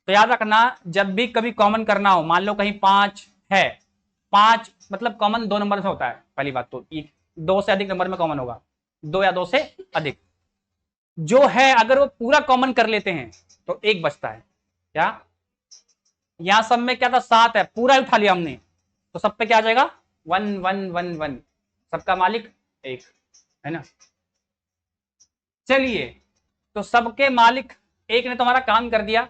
तो याद रखना, जब भी कभी कॉमन करना हो, मान लो कहीं 5 है, 5 मतलब कॉमन 2 नंबर से होता है। पहली बात तो 2 से अधिक नंबर में कॉमन होगा, 2 या 2 से अधिक। जो है अगर वो पूरा कॉमन कर लेते हैं तो 1 बचता है। क्या यहां सब में क्या था? 7 है, पूरा उठा लिया हमने, तो सब पे क्या आ जाएगा? 1 1 1 1। सबका मालिक 1 है ना? चलिए, तो सबके मालिक 1 ने तो हमारा काम कर दिया,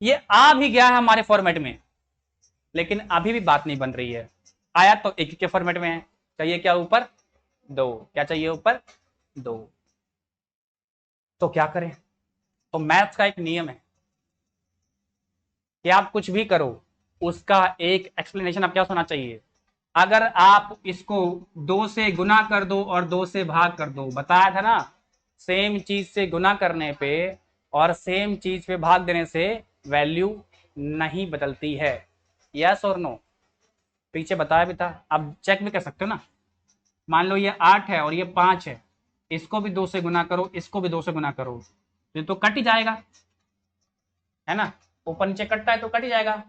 ये आ भी गया है हमारे फॉर्मेट में। लेकिन अभी भी बात नहीं बन रही है। आया तो एक के फॉर्मेट में है, चाहिए क्या ऊपर 2, क्या चाहिए ऊपर 2। तो क्या करें? तो मैथ्स का एक नियम है कि आप कुछ भी करो उसका एक एक्सप्लेनेशन आप क्या होना चाहिए। अगर आप इसको 2 से गुना कर दो और 2 से भाग कर दो, बताया था ना, सेम चीज से गुना करने पे और सेम चीज पे भाग देने से वैल्यू नहीं बदलती है। यस और नो? पीछे बताया भी था, आप चेक भी कर सकते हो ना। मान लो ये 8 है और ये 5 है, इसको भी 2 से गुना करो, इसको भी 2 से गुना करो, ये तो कट ही जाएगा, है ना। ऊपर नीचे कटता है तो कट ही जाएगा।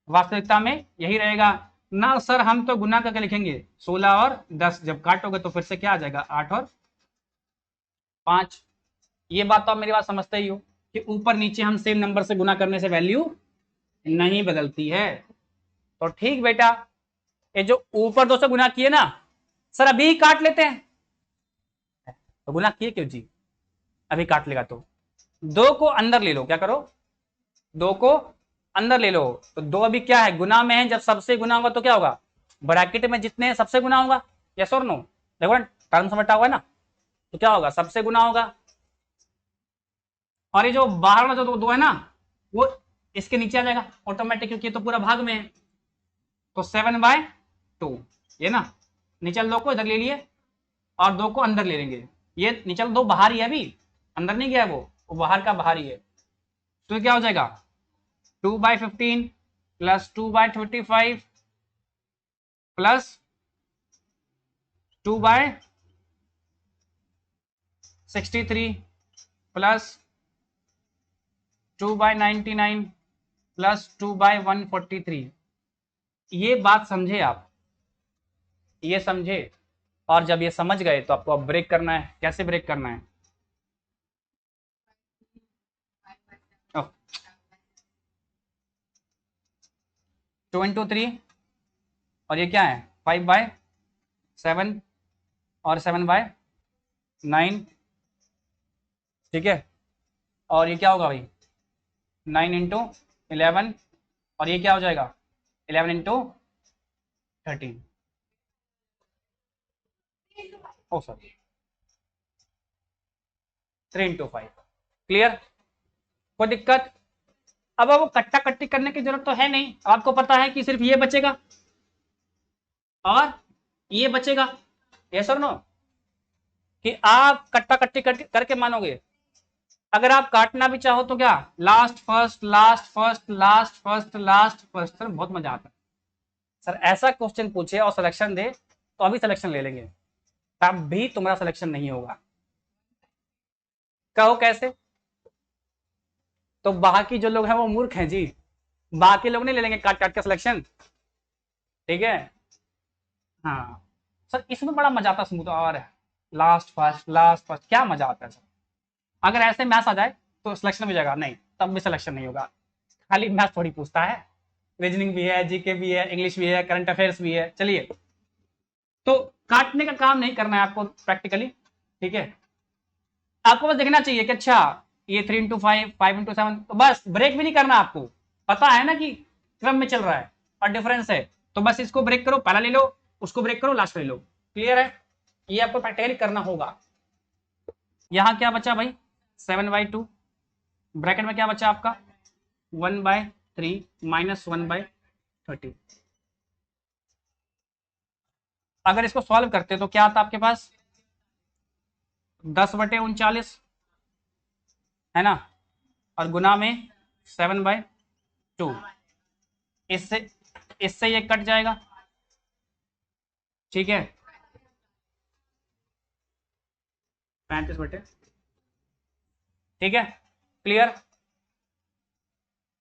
वास्तविकता में यही रहेगा ना सर, हम तो गुना करके लिखेंगे 16 और 10, जब काटोगे तो फिर से क्या आ जाएगा 8 और 5। ये बात तो आप मेरी बात समझते ही हो कि ऊपर नीचे हम सेम नंबर से गुना करने से वैल्यू नहीं बदलती है। तो ठीक बेटा, ये जो ऊपर 2 से गुना किए ना सर, अभी काट लेते हैं। तो गुना किए क्यों जी, अभी काट लेगा तो 2 को अंदर ले लो, क्या करो 2 को अंदर ले लो। तो 2 अभी क्या है, गुना में है, जब सबसे गुना होगा तो क्या होगा, ब्रैकेट में जितने सबसे गुना होगा। यस और नो? देखो टर्म समझता हुआ है ना, तो क्या होगा सबसे गुना होगा। और ये जो बाहर वाला जो 2 है ना, वो इसके नीचे आ जाएगा ऑटोमेटिक, क्योंकि तो पूरा भाग में है। तो 7/2 ये ना, निचल 2 को इधर ले लिए और 2 को अंदर ले लेंगे। ये निचल 2 बाहर ही है, अभी अंदर नहीं गया है, वो बाहर का बाहर ही है। तो क्या हो जाएगा 2/15 प्लस 2/25 प्लस 2/63 प्लस 2/99 प्लस 2/143। ये बात समझे आप, ये समझे। और जब ये समझ गए तो आपको अब ब्रेक करना है। कैसे ब्रेक करना है? 2 × 3 और ये क्या है 5/7 और 7/9, ठीक है। और ये क्या होगा भाई 9 × 11 और ये क्या हो जाएगा 11 × 13। ओ सॉरी 3 × 5। क्लियर? कोई दिक्कत? अब वो कट्टा कट्टी करने की जरूरत तो है नहीं, आपको पता है कि सिर्फ ये बचेगा और ये बचेगा। यस और नो? कि आप कट्टा कट्टी करके मानोगे। अगर आप काटना भी चाहो तो क्या last first last first last first last first, sir बहुत मजा आता है। सर ऐसा क्वेश्चन पूछे और सिलेक्शन दे तो अभी सिलेक्शन ले लेंगे, तब भी तुम्हारा सिलेक्शन नहीं होगा। कहो कैसे? तो बाकी जो लोग हैं वो मूर्ख हैं जी, बाकी लोग नहीं ले लेंगे काट काट के सिलेक्शन, ठीक है। हाँ सर, इसमें बड़ा मजा आता है, स्मूथ और लास्ट फर्स्ट क्या मजा आता है सर। अगर ऐसे मैथ्स आ जाए तो सिलेक्शन हो जाएगा, नहीं तब भी सिलेक्शन नहीं होगा। खाली मैथ्स थोड़ी पूछता है, रीजनिंग भी है, जीके भी है, इंग्लिश भी है, करंट अफेयर्स भी है। चलिए, तो काटने का काम नहीं करना है आपको प्रैक्टिकली, ठीक है। आपको बस देखना चाहिए कि अच्छा ये 3 × 5 5 × 7, तो बस ब्रेक भी नहीं करना। आपको पता है ना कि क्रम में चल रहा है और डिफरेंस है, तो बस इसको ब्रेक करो, पहला ले लो, उसको ब्रेक करो, लास्ट ले लो। क्लियर है? ये आपको प्रैक्टिकली करना होगा। यहां क्या बचा भाई 7/2, ब्रैकेट में क्या बचा आपका 1/3 माइनस 1/30। अगर इसको सॉल्व करते तो क्या आता आपके पास 10/39, है ना, और गुना में 7/2। इससे इससे ये कट जाएगा, ठीक है 35/, ठीक है। क्लियर?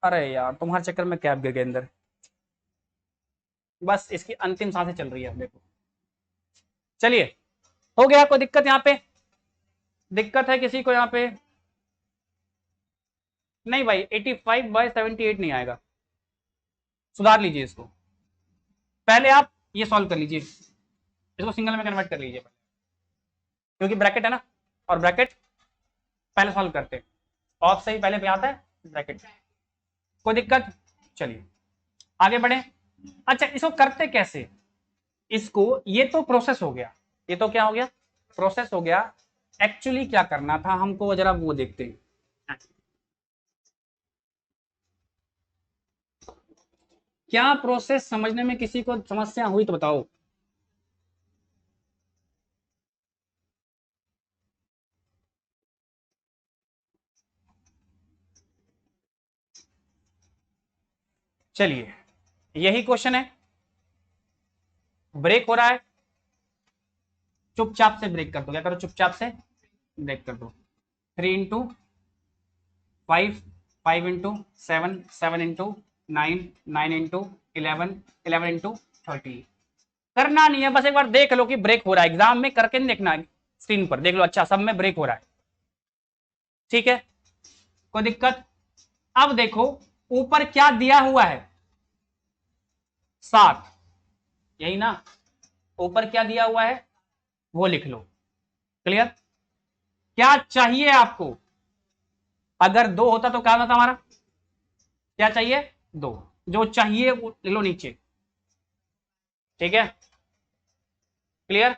अरे यार तुम्हारे चक्कर में कैब गिर गए अंदर, बस इसकी अंतिम सांसें चल रही है देखो। चलिए, हो गया? कोई दिक्कत यहाँ पे? दिक्कत है किसी को यहाँ पे? नहीं भाई 85/78 नहीं आएगा, सुधार लीजिए इसको। पहले आप ये सॉल्व कर लीजिए, इसको सिंगल में कन्वर्ट कर लीजिए क्योंकि ब्रैकेट है ना, और ब्रैकेट पहले सॉल्व करते हैं। ऑफ से ही पहले पे आता है ब्रैकेट। कोई दिक्कत? चलिए आगे बढ़े। अच्छा, इसको करते कैसे? इसको, ये तो प्रोसेस हो गया, ये तो क्या हो गया, प्रोसेस हो गया। एक्चुअली क्या करना था हमको, जरा वो देखते हैं। क्या प्रोसेस समझने में किसी को समस्या हुई तो बताओ। चलिए, यही क्वेश्चन है। ब्रेक हो रहा है, चुपचाप से ब्रेक कर दो। क्या करो, चुपचाप से ब्रेक कर दो। 3 into 5, 5 into 7, 7 into 9, 9 into 11, 11 into 30। करना नहीं है, बस एक बार देख लो कि ब्रेक हो रहा है। एग्जाम में करके नहीं देखना, स्क्रीन पर देख लो, अच्छा सब में ब्रेक हो रहा है। ठीक है, कोई दिक्कत? अब देखो ऊपर क्या दिया हुआ है, 7, यही ना। ऊपर क्या दिया हुआ है वो लिख लो। क्लियर? क्या चाहिए आपको? अगर 2 होता तो क्या होता हमारा? क्या चाहिए? 2। जो चाहिए वो ले लो नीचे। ठीक है, क्लियर?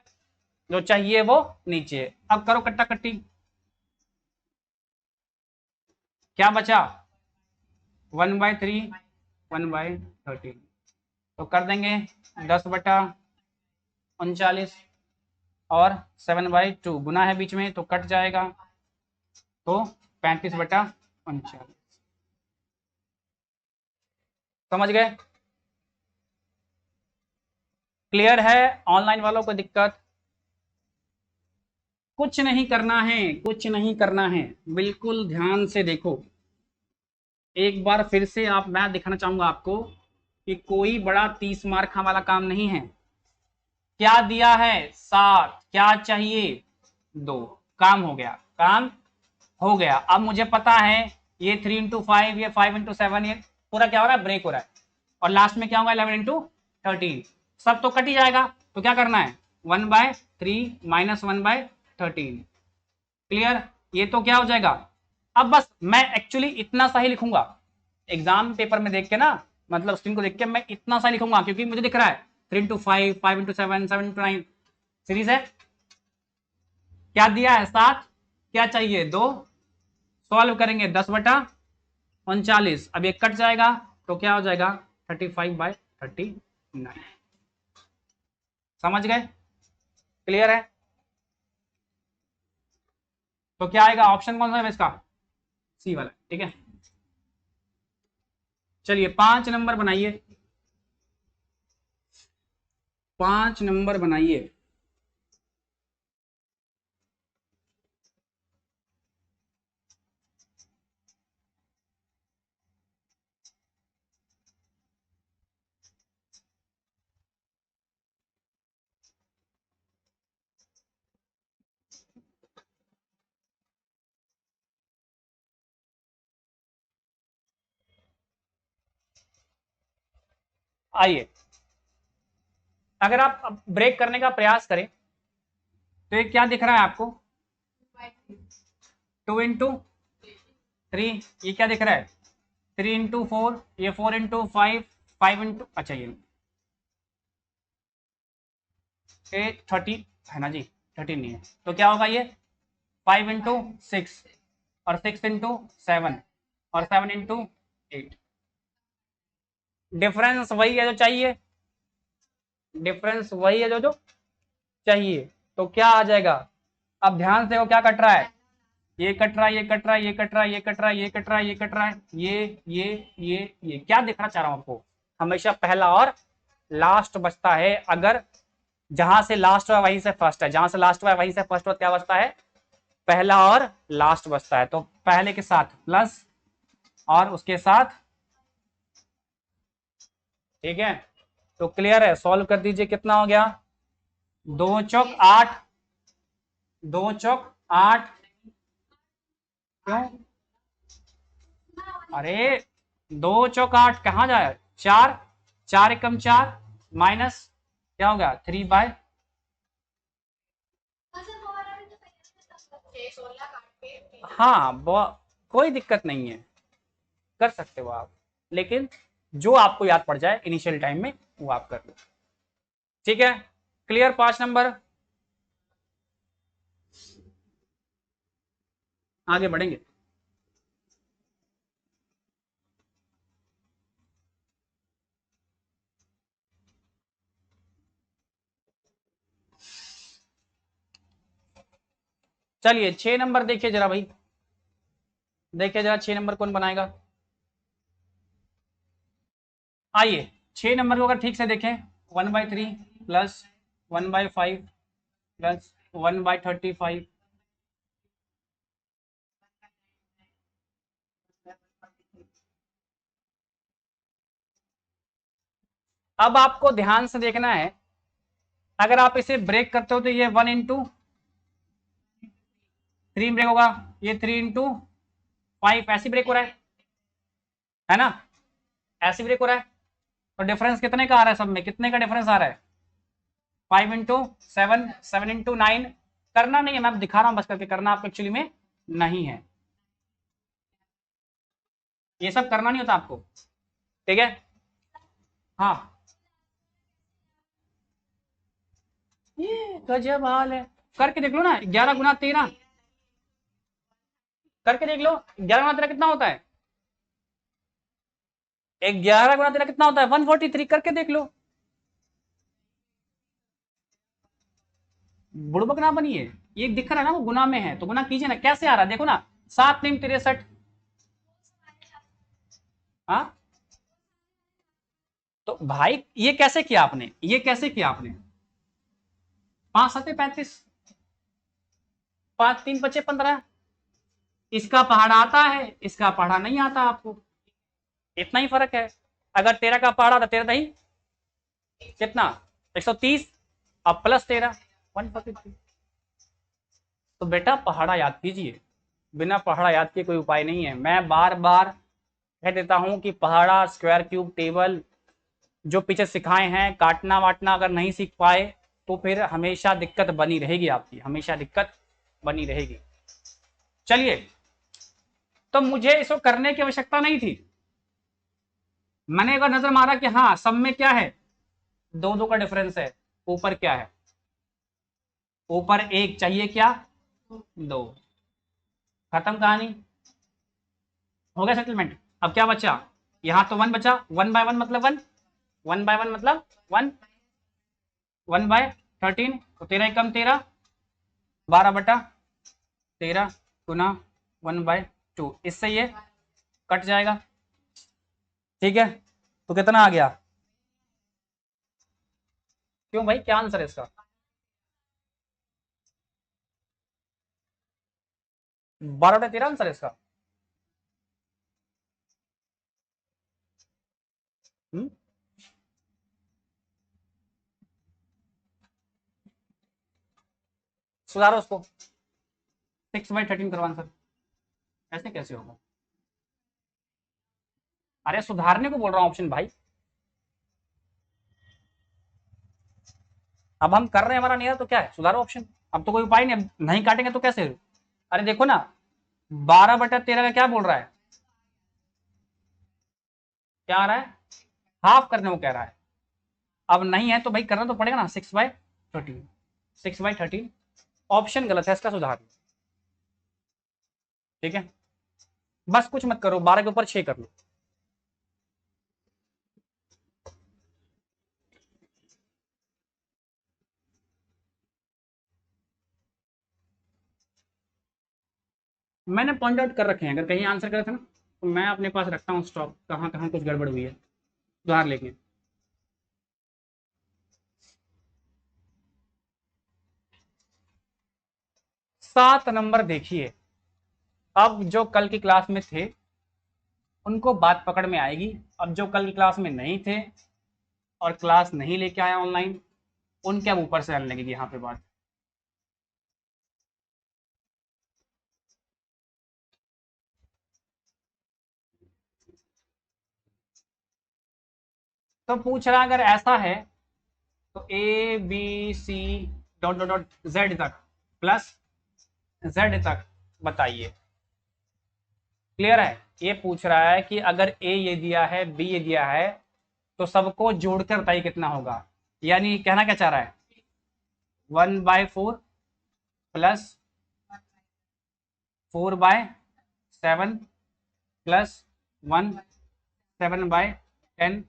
जो चाहिए वो नीचे। अब करो कट्टा कट्टी। क्या बचा? 1/3, 1/13। तो कर देंगे 10/39, और 7/2 गुना है बीच में तो कट जाएगा, तो 35/39। समझ गए? क्लियर है? ऑनलाइन वालों को दिक्कत? कुछ नहीं करना है, कुछ नहीं करना है, बिल्कुल ध्यान से देखो। एक बार फिर से आप, मैं दिखाना चाहूंगा आपको कि कोई बड़ा 30 मार्क वाला काम नहीं है। क्या दिया है? 7। क्या चाहिए? 2। काम हो गया, काम हो गया। अब मुझे पता है ये 3 इंटू 5, ये 5 इंटू 7, ये पूरा क्या हो रहा है, ब्रेक हो रहा है। और लास्ट में क्या होगा, 11 इंटू 13। सब तो कट ही जाएगा, तो क्या करना है, 1/3 माइनस 1/13। क्लियर? ये तो क्या हो जाएगा। अब बस मैं एक्चुअली इतना सा ही लिखूंगा एग्जाम पेपर में देख के ना, मतलब स्क्रीन को देख के मैं इतना सा लिखूंगा, क्योंकि मुझे दिख रहा है 3 इंटू 5, 5 इंटू 7, 7 इंटू 9 सीरीज है। क्या दिया है, 7। क्या चाहिए, 2। सॉल्व करेंगे 10/39। अब ये कट जाएगा, तो क्या हो जाएगा, 35/39। समझ गए? क्लियर है? तो क्या आएगा, ऑप्शन कौन सा है इसका, सी वाला। ठीक है, चलिए 5 नंबर बनाइए, 5 नंबर बनाइए। आइए, अगर आप ब्रेक करने का प्रयास करें तो ये क्या दिख रहा है आपको, 2 इंटू 3। ये क्या दिख रहा है, 3 इंटू 4। ये 4 इंटू 5, 5 इंटू, अच्छा ये 30 है ना जी, 13 नहीं है तो क्या होगा ये, 5 इंटू 6, और 6 इंटू 7, और 7 इंटू 8। डिफरेंस वही है जो चाहिए, डिफरेंस वही है जो जो चाहिए। तो क्या आ जाएगा, अब ध्यान से वो क्या कट रहा है, ये कट रहा है, ये कट रहा है, ये कट रहा है, ये कट रहा है, ये कट रहा है, ये कट रहा है, ये क्या दिखाना चाह रहा हूं आपको, हमेशा पहला और लास्ट बचता है। अगर जहां से लास्ट हुआ वहीं से फर्स्ट है, जहां से लास्ट हुआ वहीं से फर्स्ट हुआ, क्या बचता है, पहला और लास्ट बचता है। तो पहले के साथ प्लस और उसके साथ, ठीक है। तो क्लियर है, सॉल्व कर दीजिए, कितना हो गया, 2 चौक 8, 2 चौक 8। क्यों, अरे 2 चौक 8 कहाँ जाए, 4, 4 एकम 4 माइनस क्या होगा, 3/, हाँ कोई दिक्कत नहीं है, कर सकते हो आप, लेकिन जो आपको याद पड़ जाए इनिशियल टाइम में वो आप कर लो। ठीक है, क्लियर? 5 नंबर, आगे बढ़ेंगे। चलिए 6 नंबर देखिए जरा भाई, देखिए जरा 6 नंबर कौन बनाएगा। आइए 6 नंबर को अगर ठीक से देखें, 1/3 प्लस 1/5 प्लस 1/35। अब आपको ध्यान से देखना है, अगर आप इसे ब्रेक करते हो तो ये 1/3 ब्रेक होगा, ये 3/5 ऐसी ब्रेक हो रहा है ना, ऐसी ब्रेक हो रहा है। तो डिफरेंस कितने का आ रहा है सब में, कितने का डिफरेंस आ रहा है? 5/7, 7/9। करना नहीं है, मैं दिखा रहा हूं बस करके, करना आपको एक्चुअली में नहीं है, ये सब करना नहीं होता आपको। ठीक है, हाँ ये गजब हाल है, करके देख लो ना, 11 × 13 करके देख लो, 11 × 13 कितना होता है? 11 × 13 कितना होता है? 143। करके देख लो, बुड़बक ना बनिए, ये दिख रहा है ना वो गुना में है, तो गुना कीजिए ना, कैसे आ रहा है देखो ना, 7×3 = 63। हाँ तो भाई ये कैसे किया आपने, ये कैसे किया आपने? 5×7 = 35, 5×3 = 15। इसका पहाड़ा आता है, इसका पहाड़ा नहीं आता आपको, इतना ही फर्क है। अगर 13 का पहाड़ा था, 13 कितना, 130, अब +13 143। तो बेटा पहाड़ा याद कीजिए, बिना पहाड़ा याद किए कोई उपाय नहीं है। मैं बार बार कह देता हूं कि पहाड़ा, स्क्वायर, क्यूब, टेबल जो पीछे सिखाए हैं, काटना वाटना अगर नहीं सीख पाए तो फिर हमेशा दिक्कत बनी रहेगी आपकी, हमेशा दिक्कत बनी रहेगी। चलिए, तो मुझे इसको करने की आवश्यकता नहीं थी, मैंने एक बार नजर मारा कि हाँ सब में क्या है, 2 का डिफरेंस है, ऊपर क्या है, ऊपर 1 चाहिए क्या, 2, खत्म कहानी, हो गया सेटलमेंट। अब क्या बचा, यहां तो 1 बचा, 1/1 मतलब 1, 1/1 मतलब 1, 1/13, तो 13 × 13 12/13 × 1/2, इससे ये कट जाएगा। ठीक है, तो कितना आ गया, क्यों भाई क्या आंसर है इसका? 12/13 आंसर है इसका। हम्म, सुधारो उसको, 6/13 करो आंसर, ऐसे कैसे होगा? अरे सुधारने को बोल रहा हूँ ऑप्शन भाई, अब हम कर रहे हैं, हमारा नहीं है तो क्या है, सुधारो ऑप्शन। अब तो कोई उपाय नहीं, अब नहीं काटेंगे तो कैसे? अरे देखो ना, 12/13 का क्या बोल रहा है, क्या आ रहा है, हाफ करने को कह रहा है। अब नहीं है तो भाई करना तो पड़ेगा ना, 6/13, 6/13 ऑप्शन गलत है, इसका सुधार। ठीक है, बस कुछ मत करो, 12 के ऊपर 6 कर लो। मैंने पॉइंट आउट कर रखे हैं, अगर कहीं आंसर करे थे ना तो मैं अपने पास रखता हूँ स्टॉक, कहाँ कहाँ कुछ गड़बड़ हुई है, सुधार लेंगे। 7 नंबर देखिए, अब जो कल की क्लास में थे उनको बात पकड़ में आएगी, अब जो कल की क्लास में नहीं थे और क्लास नहीं लेके आया ऑनलाइन, उनके अब ऊपर से आने लगेगी यहाँ पे बात। तो पूछ रहा अगर ऐसा है तो ABC dot dot dot Z तक प्लस Z तक बताइए, क्लियर है? ये पूछ रहा है कि अगर ए ये दिया है, बी ये दिया है, तो सबको जोड़कर बताइए कितना होगा। यानी कहना क्या चाह रहा है, 1/4 plus 4/7 plus 1 7/10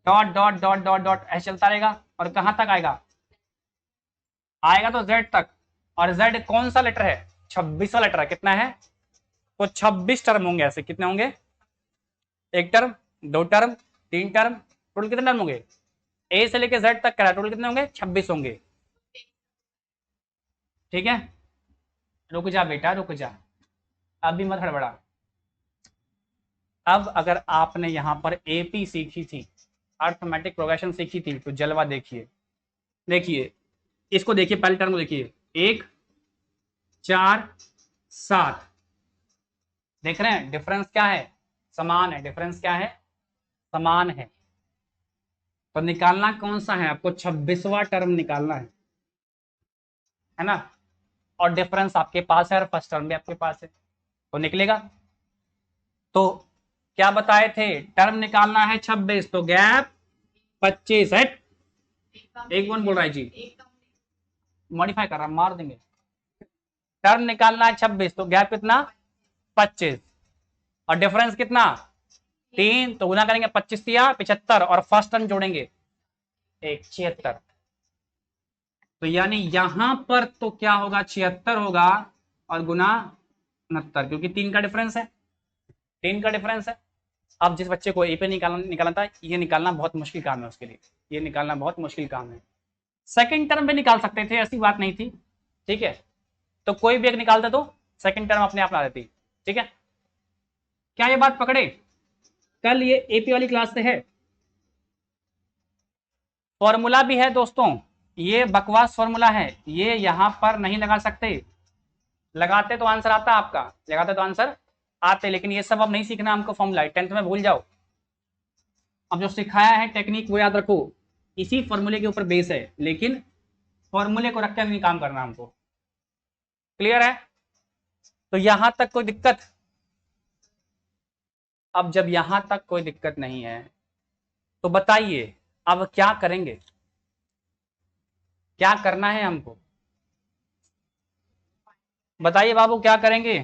dot dot dot dot dot ऐसे चलता रहेगा। और कहाँ तक आएगा, आएगा तो z तक। और z कौन सा लेटर है, 26वां लेटर है। कितना है, तो 26 टर्म होंगे। ऐसे कितने होंगे, एक टर्म, दो टर्म, तीन टर्म, टोटल कितने टर्म होंगे, ए से लेके z तक करा, टोटल कितने होंगे, 26 होंगे। ठीक है, रुक जा बेटा रुक जा, अभी मत हड़बड़ा। अब अगर आपने यहां पर एपी सीखी थी, अर्थमेटिक प्रोग्रेशन सीखी थी, तो जलवा देखिए। देखिए इसको देखिए, पहले टर्म को देखिए, 1 4 7, देख रहे हैं डिफरेंस क्या है, समान है। डिफरेंस क्या है, समान है। तो निकालना कौन सा है आपको, 26वां टर्म निकालना है ना। और डिफरेंस आपके पास है और फर्स्ट टर्म भी आपके पास है, तो निकलेगा। तो क्या बताए थे, टर्म निकालना है 26, तो गैप 25 है। एक कौन बोल रहा है जी, मॉडिफाई कर रहा, मार देंगे। टर्म निकालना है 26, तो गैप कितना, 25। और डिफरेंस कितना, 3, तो गुना करेंगे 25 या 75, और फर्स्ट टर्म जोड़ेंगे 1 76। तो यानी यहां पर तो क्या होगा, 76 होगा, और गुना 69, क्योंकि 3 का डिफरेंस है, 3 का डिफरेंस है। अब जिस बच्चे को ए पे निकालना था, ये निकालना बहुत मुश्किल काम है उसके लिए, ये निकालना बहुत मुश्किल काम है। सेकंड टर्म भी निकाल सकते थे, ऐसी बात नहीं थी। ठीक है, तो कोई भी एक निकालता तो सेकंड टर्म अपने आप ला देती। ठीक है, क्या ये बात पकड़े, कल ये एपी वाली क्लास से है। फॉर्मूला भी है दोस्तों, ये बकवास फॉर्मूला है, ये यहां पर नहीं लगा सकते। लगाते तो आंसर आता आपका, लगाते तो आंसर आते, लेकिन ये सब अब नहीं सीखना हमको फॉर्मूला, 10th में भूल जाओ। अब जो सिखाया है टेक्निक वो याद रखो, इसी फॉर्मूले के ऊपर बेस है, लेकिन फॉर्मूले को रखकर नहीं काम करना हमको। क्लियर है, तो यहां तक कोई दिक्कत। अब जब यहां तक कोई दिक्कत नहीं है, तो बताइए अब क्या करेंगे, क्या करना है हमको, बताइए बाबू क्या करेंगे।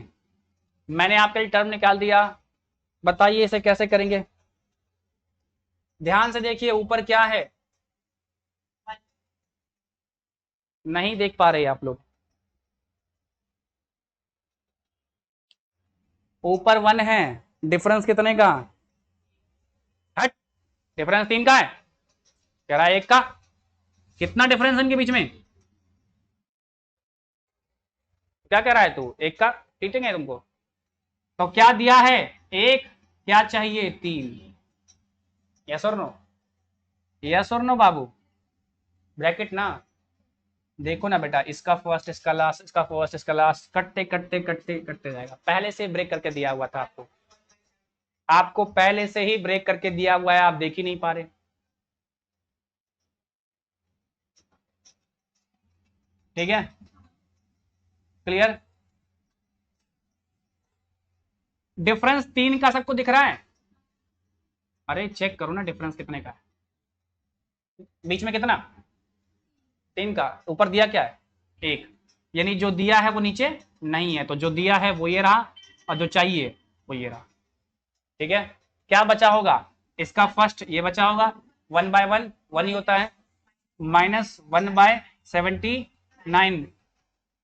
मैंने आपके लिए टर्म निकाल दिया, बताइए इसे कैसे करेंगे। ध्यान से देखिए ऊपर क्या है, नहीं देख पा रहे आप लोग, ऊपर 1 है, डिफरेंस कितने का, हट, डिफरेंस 3 का है, कह रहा है 1 का। कितना डिफरेंस है इनके बीच में, क्या कह रहा है तू, 1 का, ठीक है तुमको। तो क्या दिया है, 1, क्या चाहिए 3, यस और नो, यस और नो बाबू, ब्रैकेट ना। देखो ना बेटा, इसका फर्स्ट इसका लास्ट, इसका फर्स्ट इसका लास्ट, कटते कटते कटते कटते जाएगा। पहले से ब्रेक करके दिया हुआ था आपको, आपको पहले से ही ब्रेक करके दिया हुआ है, आप देख ही नहीं पा रहे। ठीक है, क्लियर। डिफरेंस 3 का सबको दिख रहा है, अरे चेक करो ना डिफरेंस कितने का है, बीच में कितना, 3 का, ऊपर दिया क्या है, 1। यानी जो दिया है वो नीचे नहीं है, तो जो दिया है वो ये रहा, और जो चाहिए वो ये रहा। ठीक है, क्या बचा होगा, इसका फर्स्ट ये बचा होगा, 1/1 1 ही होता है, -1/79,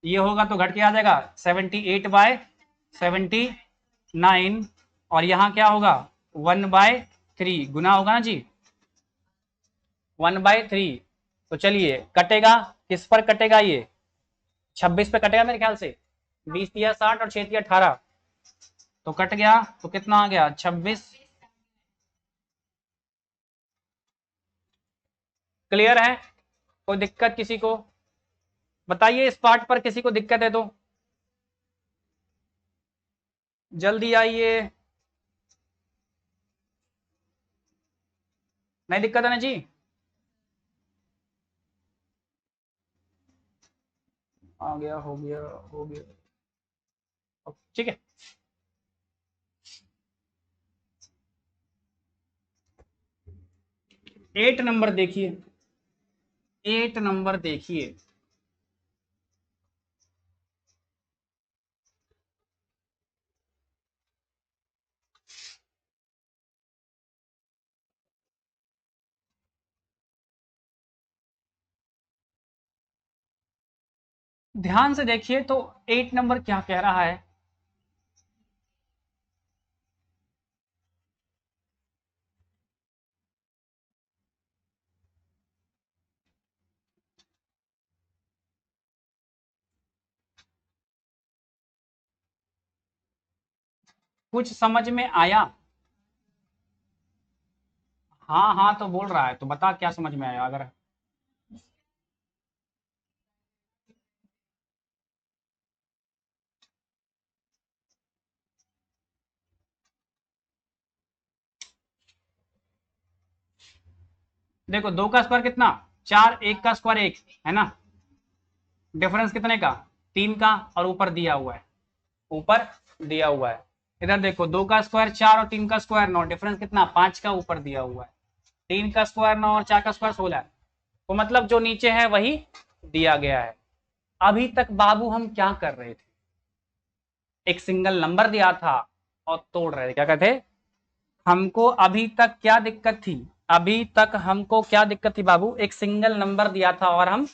ये होगा तो घट के आ जाएगा 78/79। और यहाँ क्या होगा, 1/3 गुना होगा ना जी, 1/3। तो चलिए कटेगा, किस पर कटेगा, ये 26 पे कटेगा मेरे ख्याल से, 20 दिया 60 और 6 दिया 18, तो कट गया, तो कितना आ गया 26। क्लियर है, कोई दिक्कत किसी को, बताइए इस पार्ट पर किसी को दिक्कत है तो जल्दी आइए, नहीं दिक्कत है ना जी, आ गया, हो गया, हो गया, ठीक है। 8 नंबर देखिए, 8 नंबर देखिए। ध्यान से देखिए तो 8 नंबर क्या कह रहा है। कुछ समझ में आया? हाँ हाँ तो बोल रहा है, तो बता क्या समझ में आया अगर। देखो 2 का स्क्वायर कितना, 4, 1 का स्क्वायर 1 है ना, डिफरेंस कितने का, 3 का, और ऊपर दिया हुआ है, ऊपर दिया हुआ है। इधर देखो 2 का स्क्वायर 4 और 3 का स्क्वायर 9, डिफरेंस कितना, 5 का, ऊपर दिया हुआ है। 3 का स्क्वायर 9 और 4 का स्क्वायर 16 है। तो मतलब जो नीचे है वही दिया गया है। अभी तक बाबू हम क्या कर रहे थे, एक सिंगल नंबर दिया था और तोड़ रहे थे, क्या कहते, हमको अभी तक क्या दिक्कत थी, अभी तक हमको क्या दिक्कत थी बाबू, एक सिंगल नंबर दिया था और हम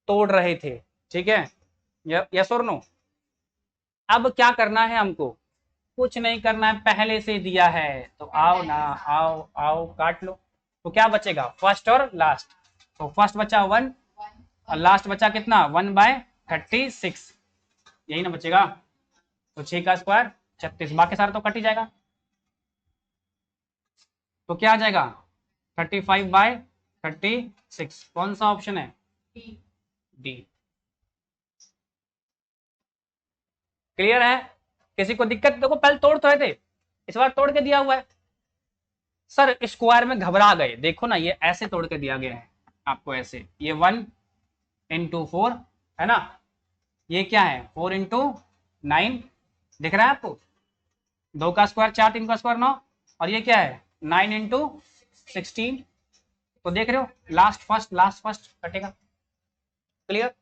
तोड़ रहे थे, ठीक है, यस और नो। अब क्या करना है हमको, कुछ नहीं करना है, पहले से दिया है तो आओ ना, आओ आओ काट लो। तो क्या बचेगा, फर्स्ट और लास्ट। तो फर्स्ट बचा 1 और लास्ट बचा कितना, 1/36, यही ना बचेगा। तो 6 का स्क्वायर 36, बाकी सारा तो कट ही जाएगा। तो क्या आ जाएगा, 35/36। कौन सा ऑप्शन है, डी। क्लियर है? किसी को दिक्कत, देखो पहले तोड़ तो रहे थे, इस बार तोड़ के दिया हुआ है। सर स्क्वायर में घबरा गए, देखो ना ये ऐसे तोड़ के दिया गया है आपको, ऐसे, ये 1 × 4 है ना, ये क्या है 4 × 9, दिख रहा है आपको, 2 का स्क्वायर 4, 3 का स्क्वायर 9, और ये क्या है 9 × 16। तो देख रहे हो, लास्ट फर्स्ट कटेगा। क्लियर?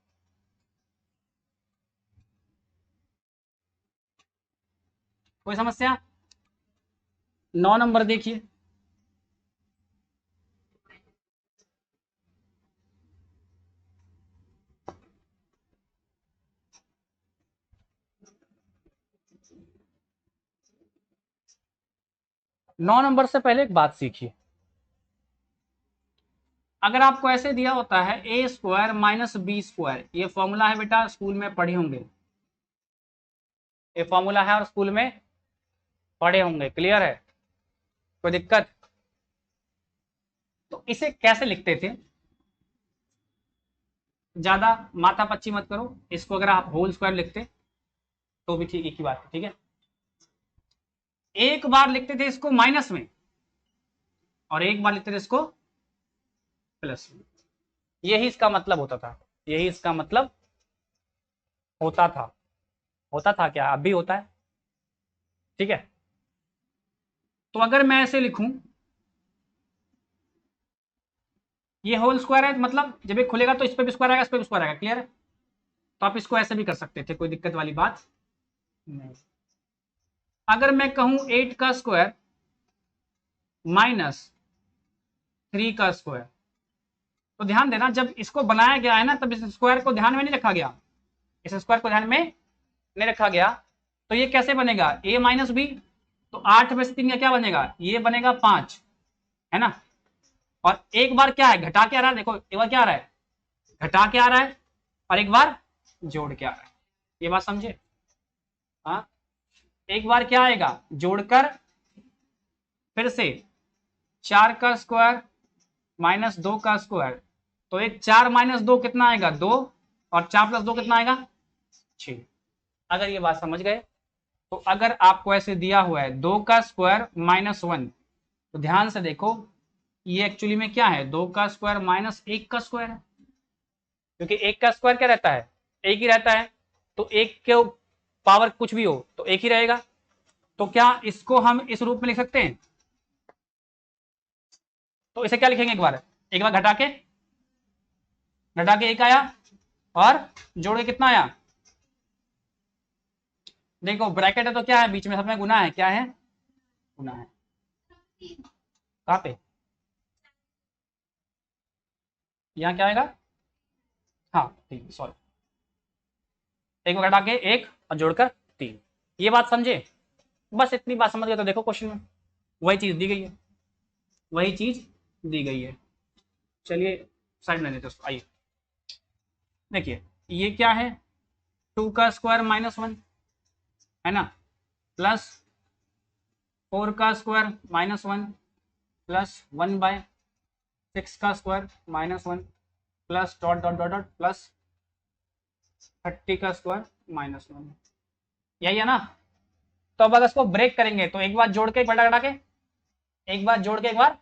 कोई समस्या? 9 नंबर देखिए, नौ नंबर से पहले एक बात सीखिए। अगर आपको ऐसे दिया होता है a² - b², ये फॉर्मूला है बेटा, स्कूल में पढ़े होंगे, ये फॉर्मूला है और स्कूल में पढ़े होंगे। क्लियर है? कोई दिक्कत? तो इसे कैसे लिखते थे, ज्यादा माथा पच्ची मत करो, इसको अगर आप होल स्क्वायर लिखते तो भी ठीक, एक ही बात है, ठीक है। एक बार लिखते थे इसको माइनस में और एक बार लिखते थे इसको प्लस में, यही इसका मतलब होता था, यही इसका मतलब होता था। होता था क्या, अब भी होता है, ठीक है। तो अगर मैं ऐसे लिखूं, ये होल स्क्वायर है, मतलब जब ये खुलेगा तो इस पे भी स्क्वायर आएगा, इस पे भी स्क्वायर आएगा। क्लियर है? तो आप इसको ऐसे भी कर सकते थे, कोई दिक्कत वाली बात नहीं। अगर मैं कहूं 8 का स्क्वायर -3 का स्क्वायर, तो ध्यान देना जब इसको बनाया गया है ना, तब इस स्क्वायर को ध्यान में नहीं रखा गया, इस स्क्वायर को ध्यान में नहीं रखा गया। तो ये कैसे बनेगा, a - b, तो 8 में से 3 का क्या बनेगा, ये बनेगा 5, है ना। और एक बार क्या है, घटा के आ रहा है, देखो एक बार क्या आ रहा है, घटा के आ रहा है, और एक बार जोड़ के आ रहा है। ये बात समझे? हाँ, एक बार क्या आएगा जोड़कर, फिर से 4 का स्क्वायर -2 का स्क्वायर, तो एक 4 - 2 कितना आएगा, 2, और 4 + 2 कितना आएगा, 6। अगर ये बात समझ गए, तो अगर आपको ऐसे दिया हुआ है 2 का स्क्वायर -1, तो ध्यान से देखो, ये एक्चुअली में क्या है, 2 का स्क्वायर -1 का स्क्वायर है, क्योंकि 1 का स्क्वायर क्या रहता है, एक ही रहता है। तो एक के पावर कुछ भी हो तो एक ही रहेगा। तो क्या इसको हम इस रूप में लिख सकते हैं, तो इसे क्या लिखेंगे, एक बार घटा के एक आया और जोड़ के कितना आया। देखो ब्रैकेट है तो क्या है, बीच में सब में गुना है, क्या है, गुना है। कहाँ पे, यहाँ क्या आएगा, हाँ ठीक, सॉरी, एक बार घटा के एक और जोड़कर 3। ये बात समझे, बस इतनी बात समझ गए तो देखो क्वेश्चन में वही चीज दी गई है, वही चीज दी गई है। चलिए साइड में लेते हैं, आइए देखिए ये क्या है, 2 का स्क्वायर -1 है ना, प्लस 4 का स्क्वायर -1 प्लस 1/6 का square -1 plus dot dot dot dot plus 30 का स्क्वायर -1, यही है ना। तो अब अगर इसको ब्रेक करेंगे तो एक बार जोड़ के एक बार घटा के, एक बार जोड़ के एक बार,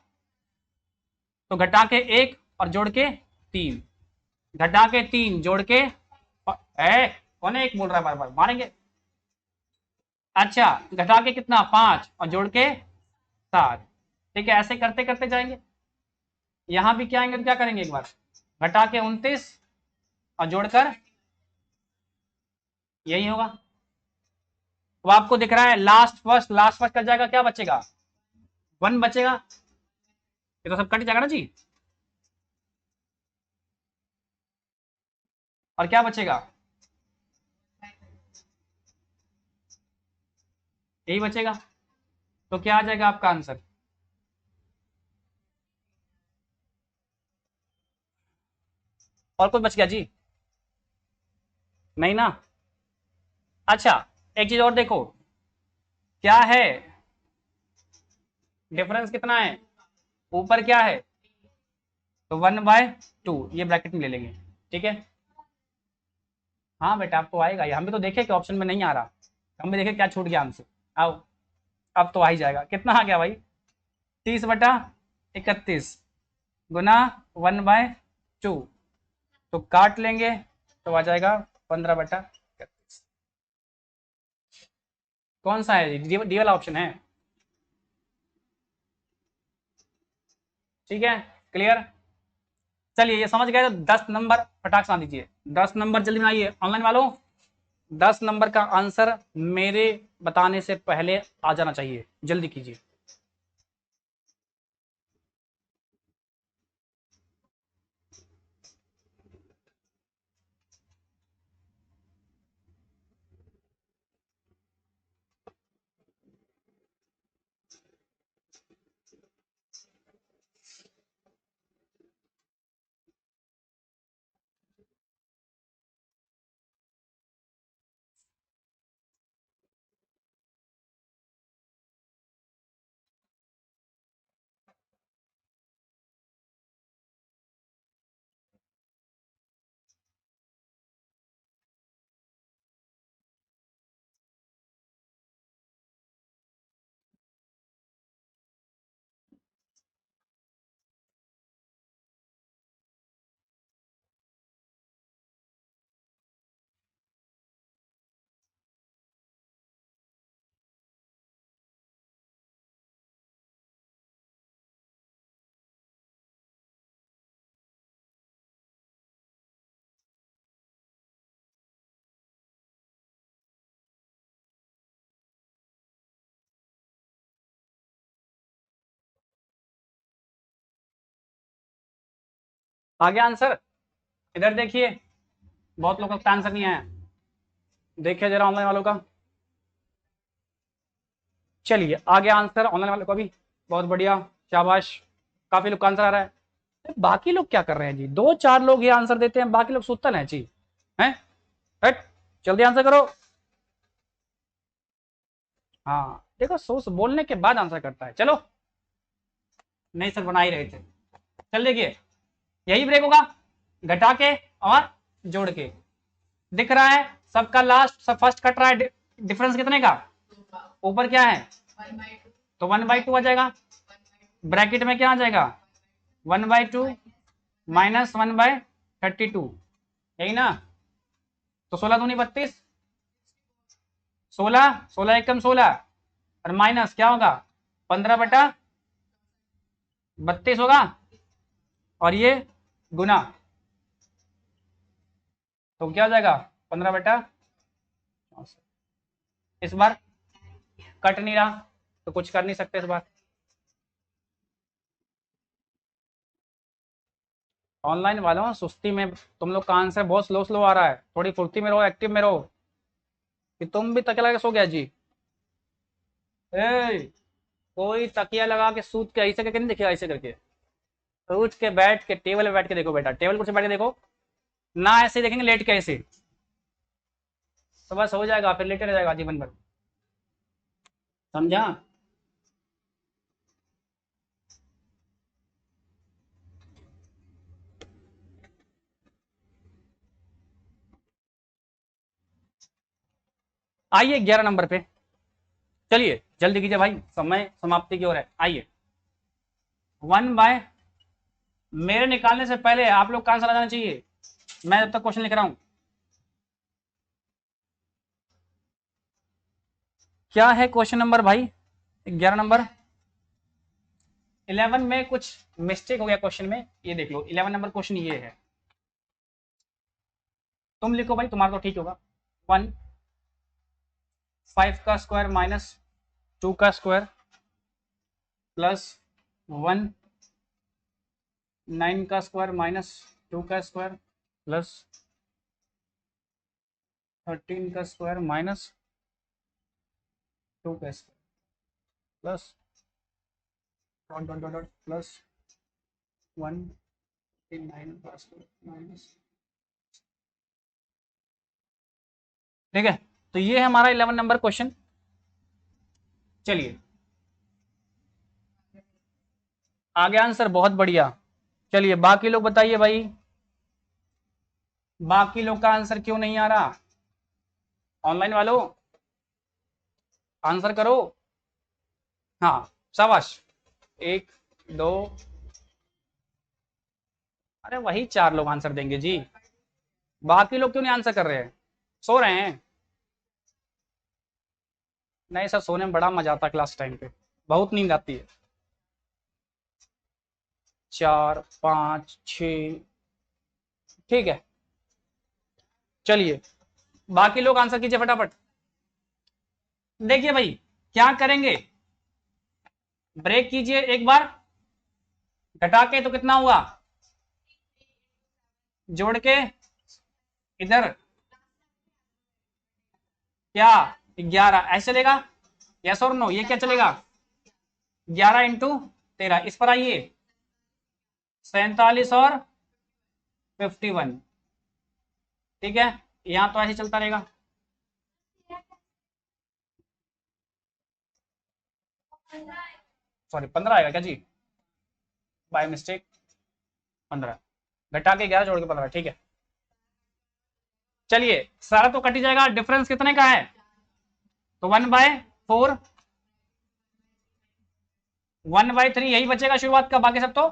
तो घटा के एक और जोड़ के 3, घटा के 3 जोड़ के कौन है एक बोल रहा है बार बार, मारेंगे। अच्छा घटा के कितना 5 और जोड़ के 7, ठीक है, ऐसे करते करते जाएंगे। यहां भी क्या आएंगे तो क्या करेंगे, एक बार घटा के 29 और जोड़कर, यही होगा। अब आपको दिख रहा है लास्ट फर्स्ट कट जाएगा, क्या बचेगा 1 बचेगा, ये तो सब कट जाएगा ना जी, और क्या बचेगा, यही बचेगा। तो क्या आ जाएगा आपका आंसर, और कुछ बच गया जी, नहीं ना। अच्छा एक चीज और देखो, क्या है डिफरेंस कितना है, ऊपर क्या है, तो 1/2 ये ब्रैकेट में ले लेंगे, ठीक है। हाँ बेटा आपको आएगा ये, हम भी तो देखे कि ऑप्शन में नहीं आ रहा, हम भी देखे क्या छूट गया हमसे। आओ अब तो आ ही जाएगा, कितना आ गया भाई, 30/31 गुना 1/2, तो काट लेंगे तो आ जाएगा 15/31। कौन सा है, डी वाला ऑप्शन है, ठीक है, क्लियर। चलिए ये समझ गए तो 10 नंबर फटाक से दीजिए, 10 नंबर जल्दी बनाइए ऑनलाइन वालों, 10 नंबर का आंसर मेरे बताने से पहले आ जाना चाहिए, जल्दी कीजिए। आ गया आंसर, इधर देखिए, बहुत लोगों का आंसर नहीं आया, देखिए जरा ऑनलाइन वालों का। चलिए आ गया आंसर ऑनलाइन वालों का भी, बहुत बढ़िया, शाबाश, काफी लोग का आंसर आ रहा है। बाकी लोग क्या कर रहे हैं जी, 2-4 लोग ये आंसर देते हैं, बाकी लोग सुतल हैं जी, हैं, हट, जल्दी आंसर करो। हाँ देखो सोच बोलने के बाद आंसर करता है, चलो, नहीं सर बना ही रहे थे। चल देखिए यही ब्रेक होगा, घटा के और जोड़ के, दिख रहा है सबका लास्ट सब फर्स्ट कट रहा है, डिफरेंस कितने का, ऊपर क्या है, तो 1/2 आ जाएगा, ब्रैकेट में क्या आ जाएगा 1/2 माइनस 1/32, यही ना। तो 16 दूनी 32, 16 एकम 16 और माइनस क्या होगा 15/, 32 होगा, और ये गुना, तो क्या हो जाएगा 15/64। इस बार कट नहीं रहा तो कुछ कर नहीं सकते इस बार। ऑनलाइन वालों सुस्ती में तुम लोग का आंसर बहुत स्लो स्लो आ रहा है, थोड़ी फुर्ती में रहो, एक्टिव में रहो, कि तुम भी तकिया लगा के सो गया जी। ए, कोई तकिया लगा के सूत के ऐसे करके नहीं देखिए, ऐसे करके उठ के बैठ के टेबल पे बैठ के देखो बेटा, टेबल कुर्सी बैठ के देखो ना, ऐसे देखेंगे लेट के ऐसे, तो बस हो जाएगा, फिर लेटे रह जाएगा जीवन भर। समझा? आइए 11 नंबर पे, चलिए जल्दी कीजिए भाई, समय समाप्ति की ओर है। आइए 1/, मेरे निकालने से पहले आप लोग का आंसर आ जाना चाहिए, मैं जब तक क्वेश्चन लिख रहा हूं। क्या है क्वेश्चन नंबर भाई? 11 नंबर। 11 में कुछ मिस्टेक हो गया क्वेश्चन में, ये देख लो 11 नंबर क्वेश्चन ये है, तुम लिखो भाई, तुम्हारा तो ठीक होगा। 1 5 का स्क्वायर माइनस 2 का स्क्वायर प्लस 1 9 का स्क्वायर माइनस 2 का स्क्वायर प्लस 13 का स्क्वायर माइनस 2 का square plus dot dot dot dot plus 1 9 का स्क्वायर माइनस। ठीक है, तो ये है हमारा 11 नंबर क्वेश्चन। चलिए आगे आंसर बहुत बढ़िया। चलिए बाकी लोग बताइए भाई, बाकी लोग का आंसर क्यों नहीं आ रहा? ऑनलाइन वालों आंसर करो। हाँ शाबाश, 1 2, अरे वही 4 लोग आंसर देंगे जी, बाकी लोग क्यों नहीं आंसर कर रहे हैं? सो रहे हैं? नहीं सर, सोने में बड़ा मजा आता है क्लास टाइम पे, बहुत नींद आती है। 4 5 6, ठीक है। चलिए बाकी लोग आंसर कीजिए फटाफट। देखिए भाई क्या करेंगे, ब्रेक कीजिए एक बार, घटा के तो कितना हुआ, जोड़ के इधर क्या 11 ऐसे चलेगा? यस और नो, ये क्या चलेगा? 11 इंटू 13, इस पर आइए 47 और 51, ठीक है, यहां तो ऐसे चलता रहेगा। सॉरी 15 आएगा क्या जी, बाय मिस्टेक 15, घटा के 11 जोड़ के 15, ठीक है। चलिए सारा तो कट ही जाएगा, डिफरेंस कितने का है? तो 1/4, 1/3 यही बचेगा शुरुआत का, बाकी सब तो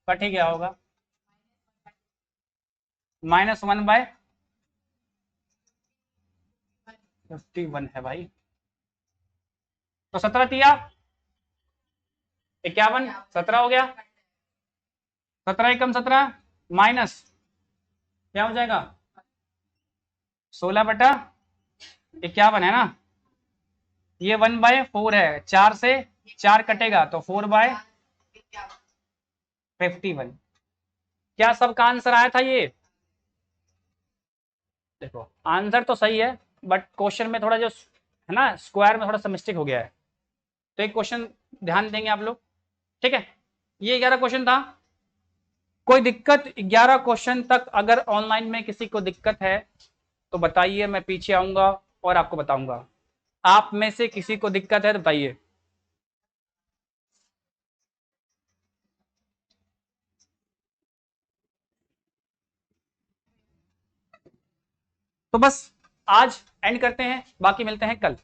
कट ही गया होगा। -1/51 है भाई, तो 17 तिया 51, 17 हो गया, 17 एकम 17 माइनस क्या हो जाएगा 16/51 है ना, ये 1/4 है, 4 से 4 कटेगा तो 4/51। क्या सबका आंसर आया था ये? देखो आंसर तो सही है, बट क्वेश्चन में थोड़ा जो है ना स्क्वायर में थोड़ा सा मिस्टेक हो गया है, तो एक क्वेश्चन ध्यान देंगे आप लोग, ठीक है। ये 11 क्वेश्चन था, कोई दिक्कत 11 क्वेश्चन तक अगर ऑनलाइन में किसी को दिक्कत है तो बताइए, मैं पीछे आऊंगा और आपको बताऊंगा। आप में से किसी को दिक्कत है तो बताइए। तो बस आज एंड करते हैं, बाकी मिलते हैं कल।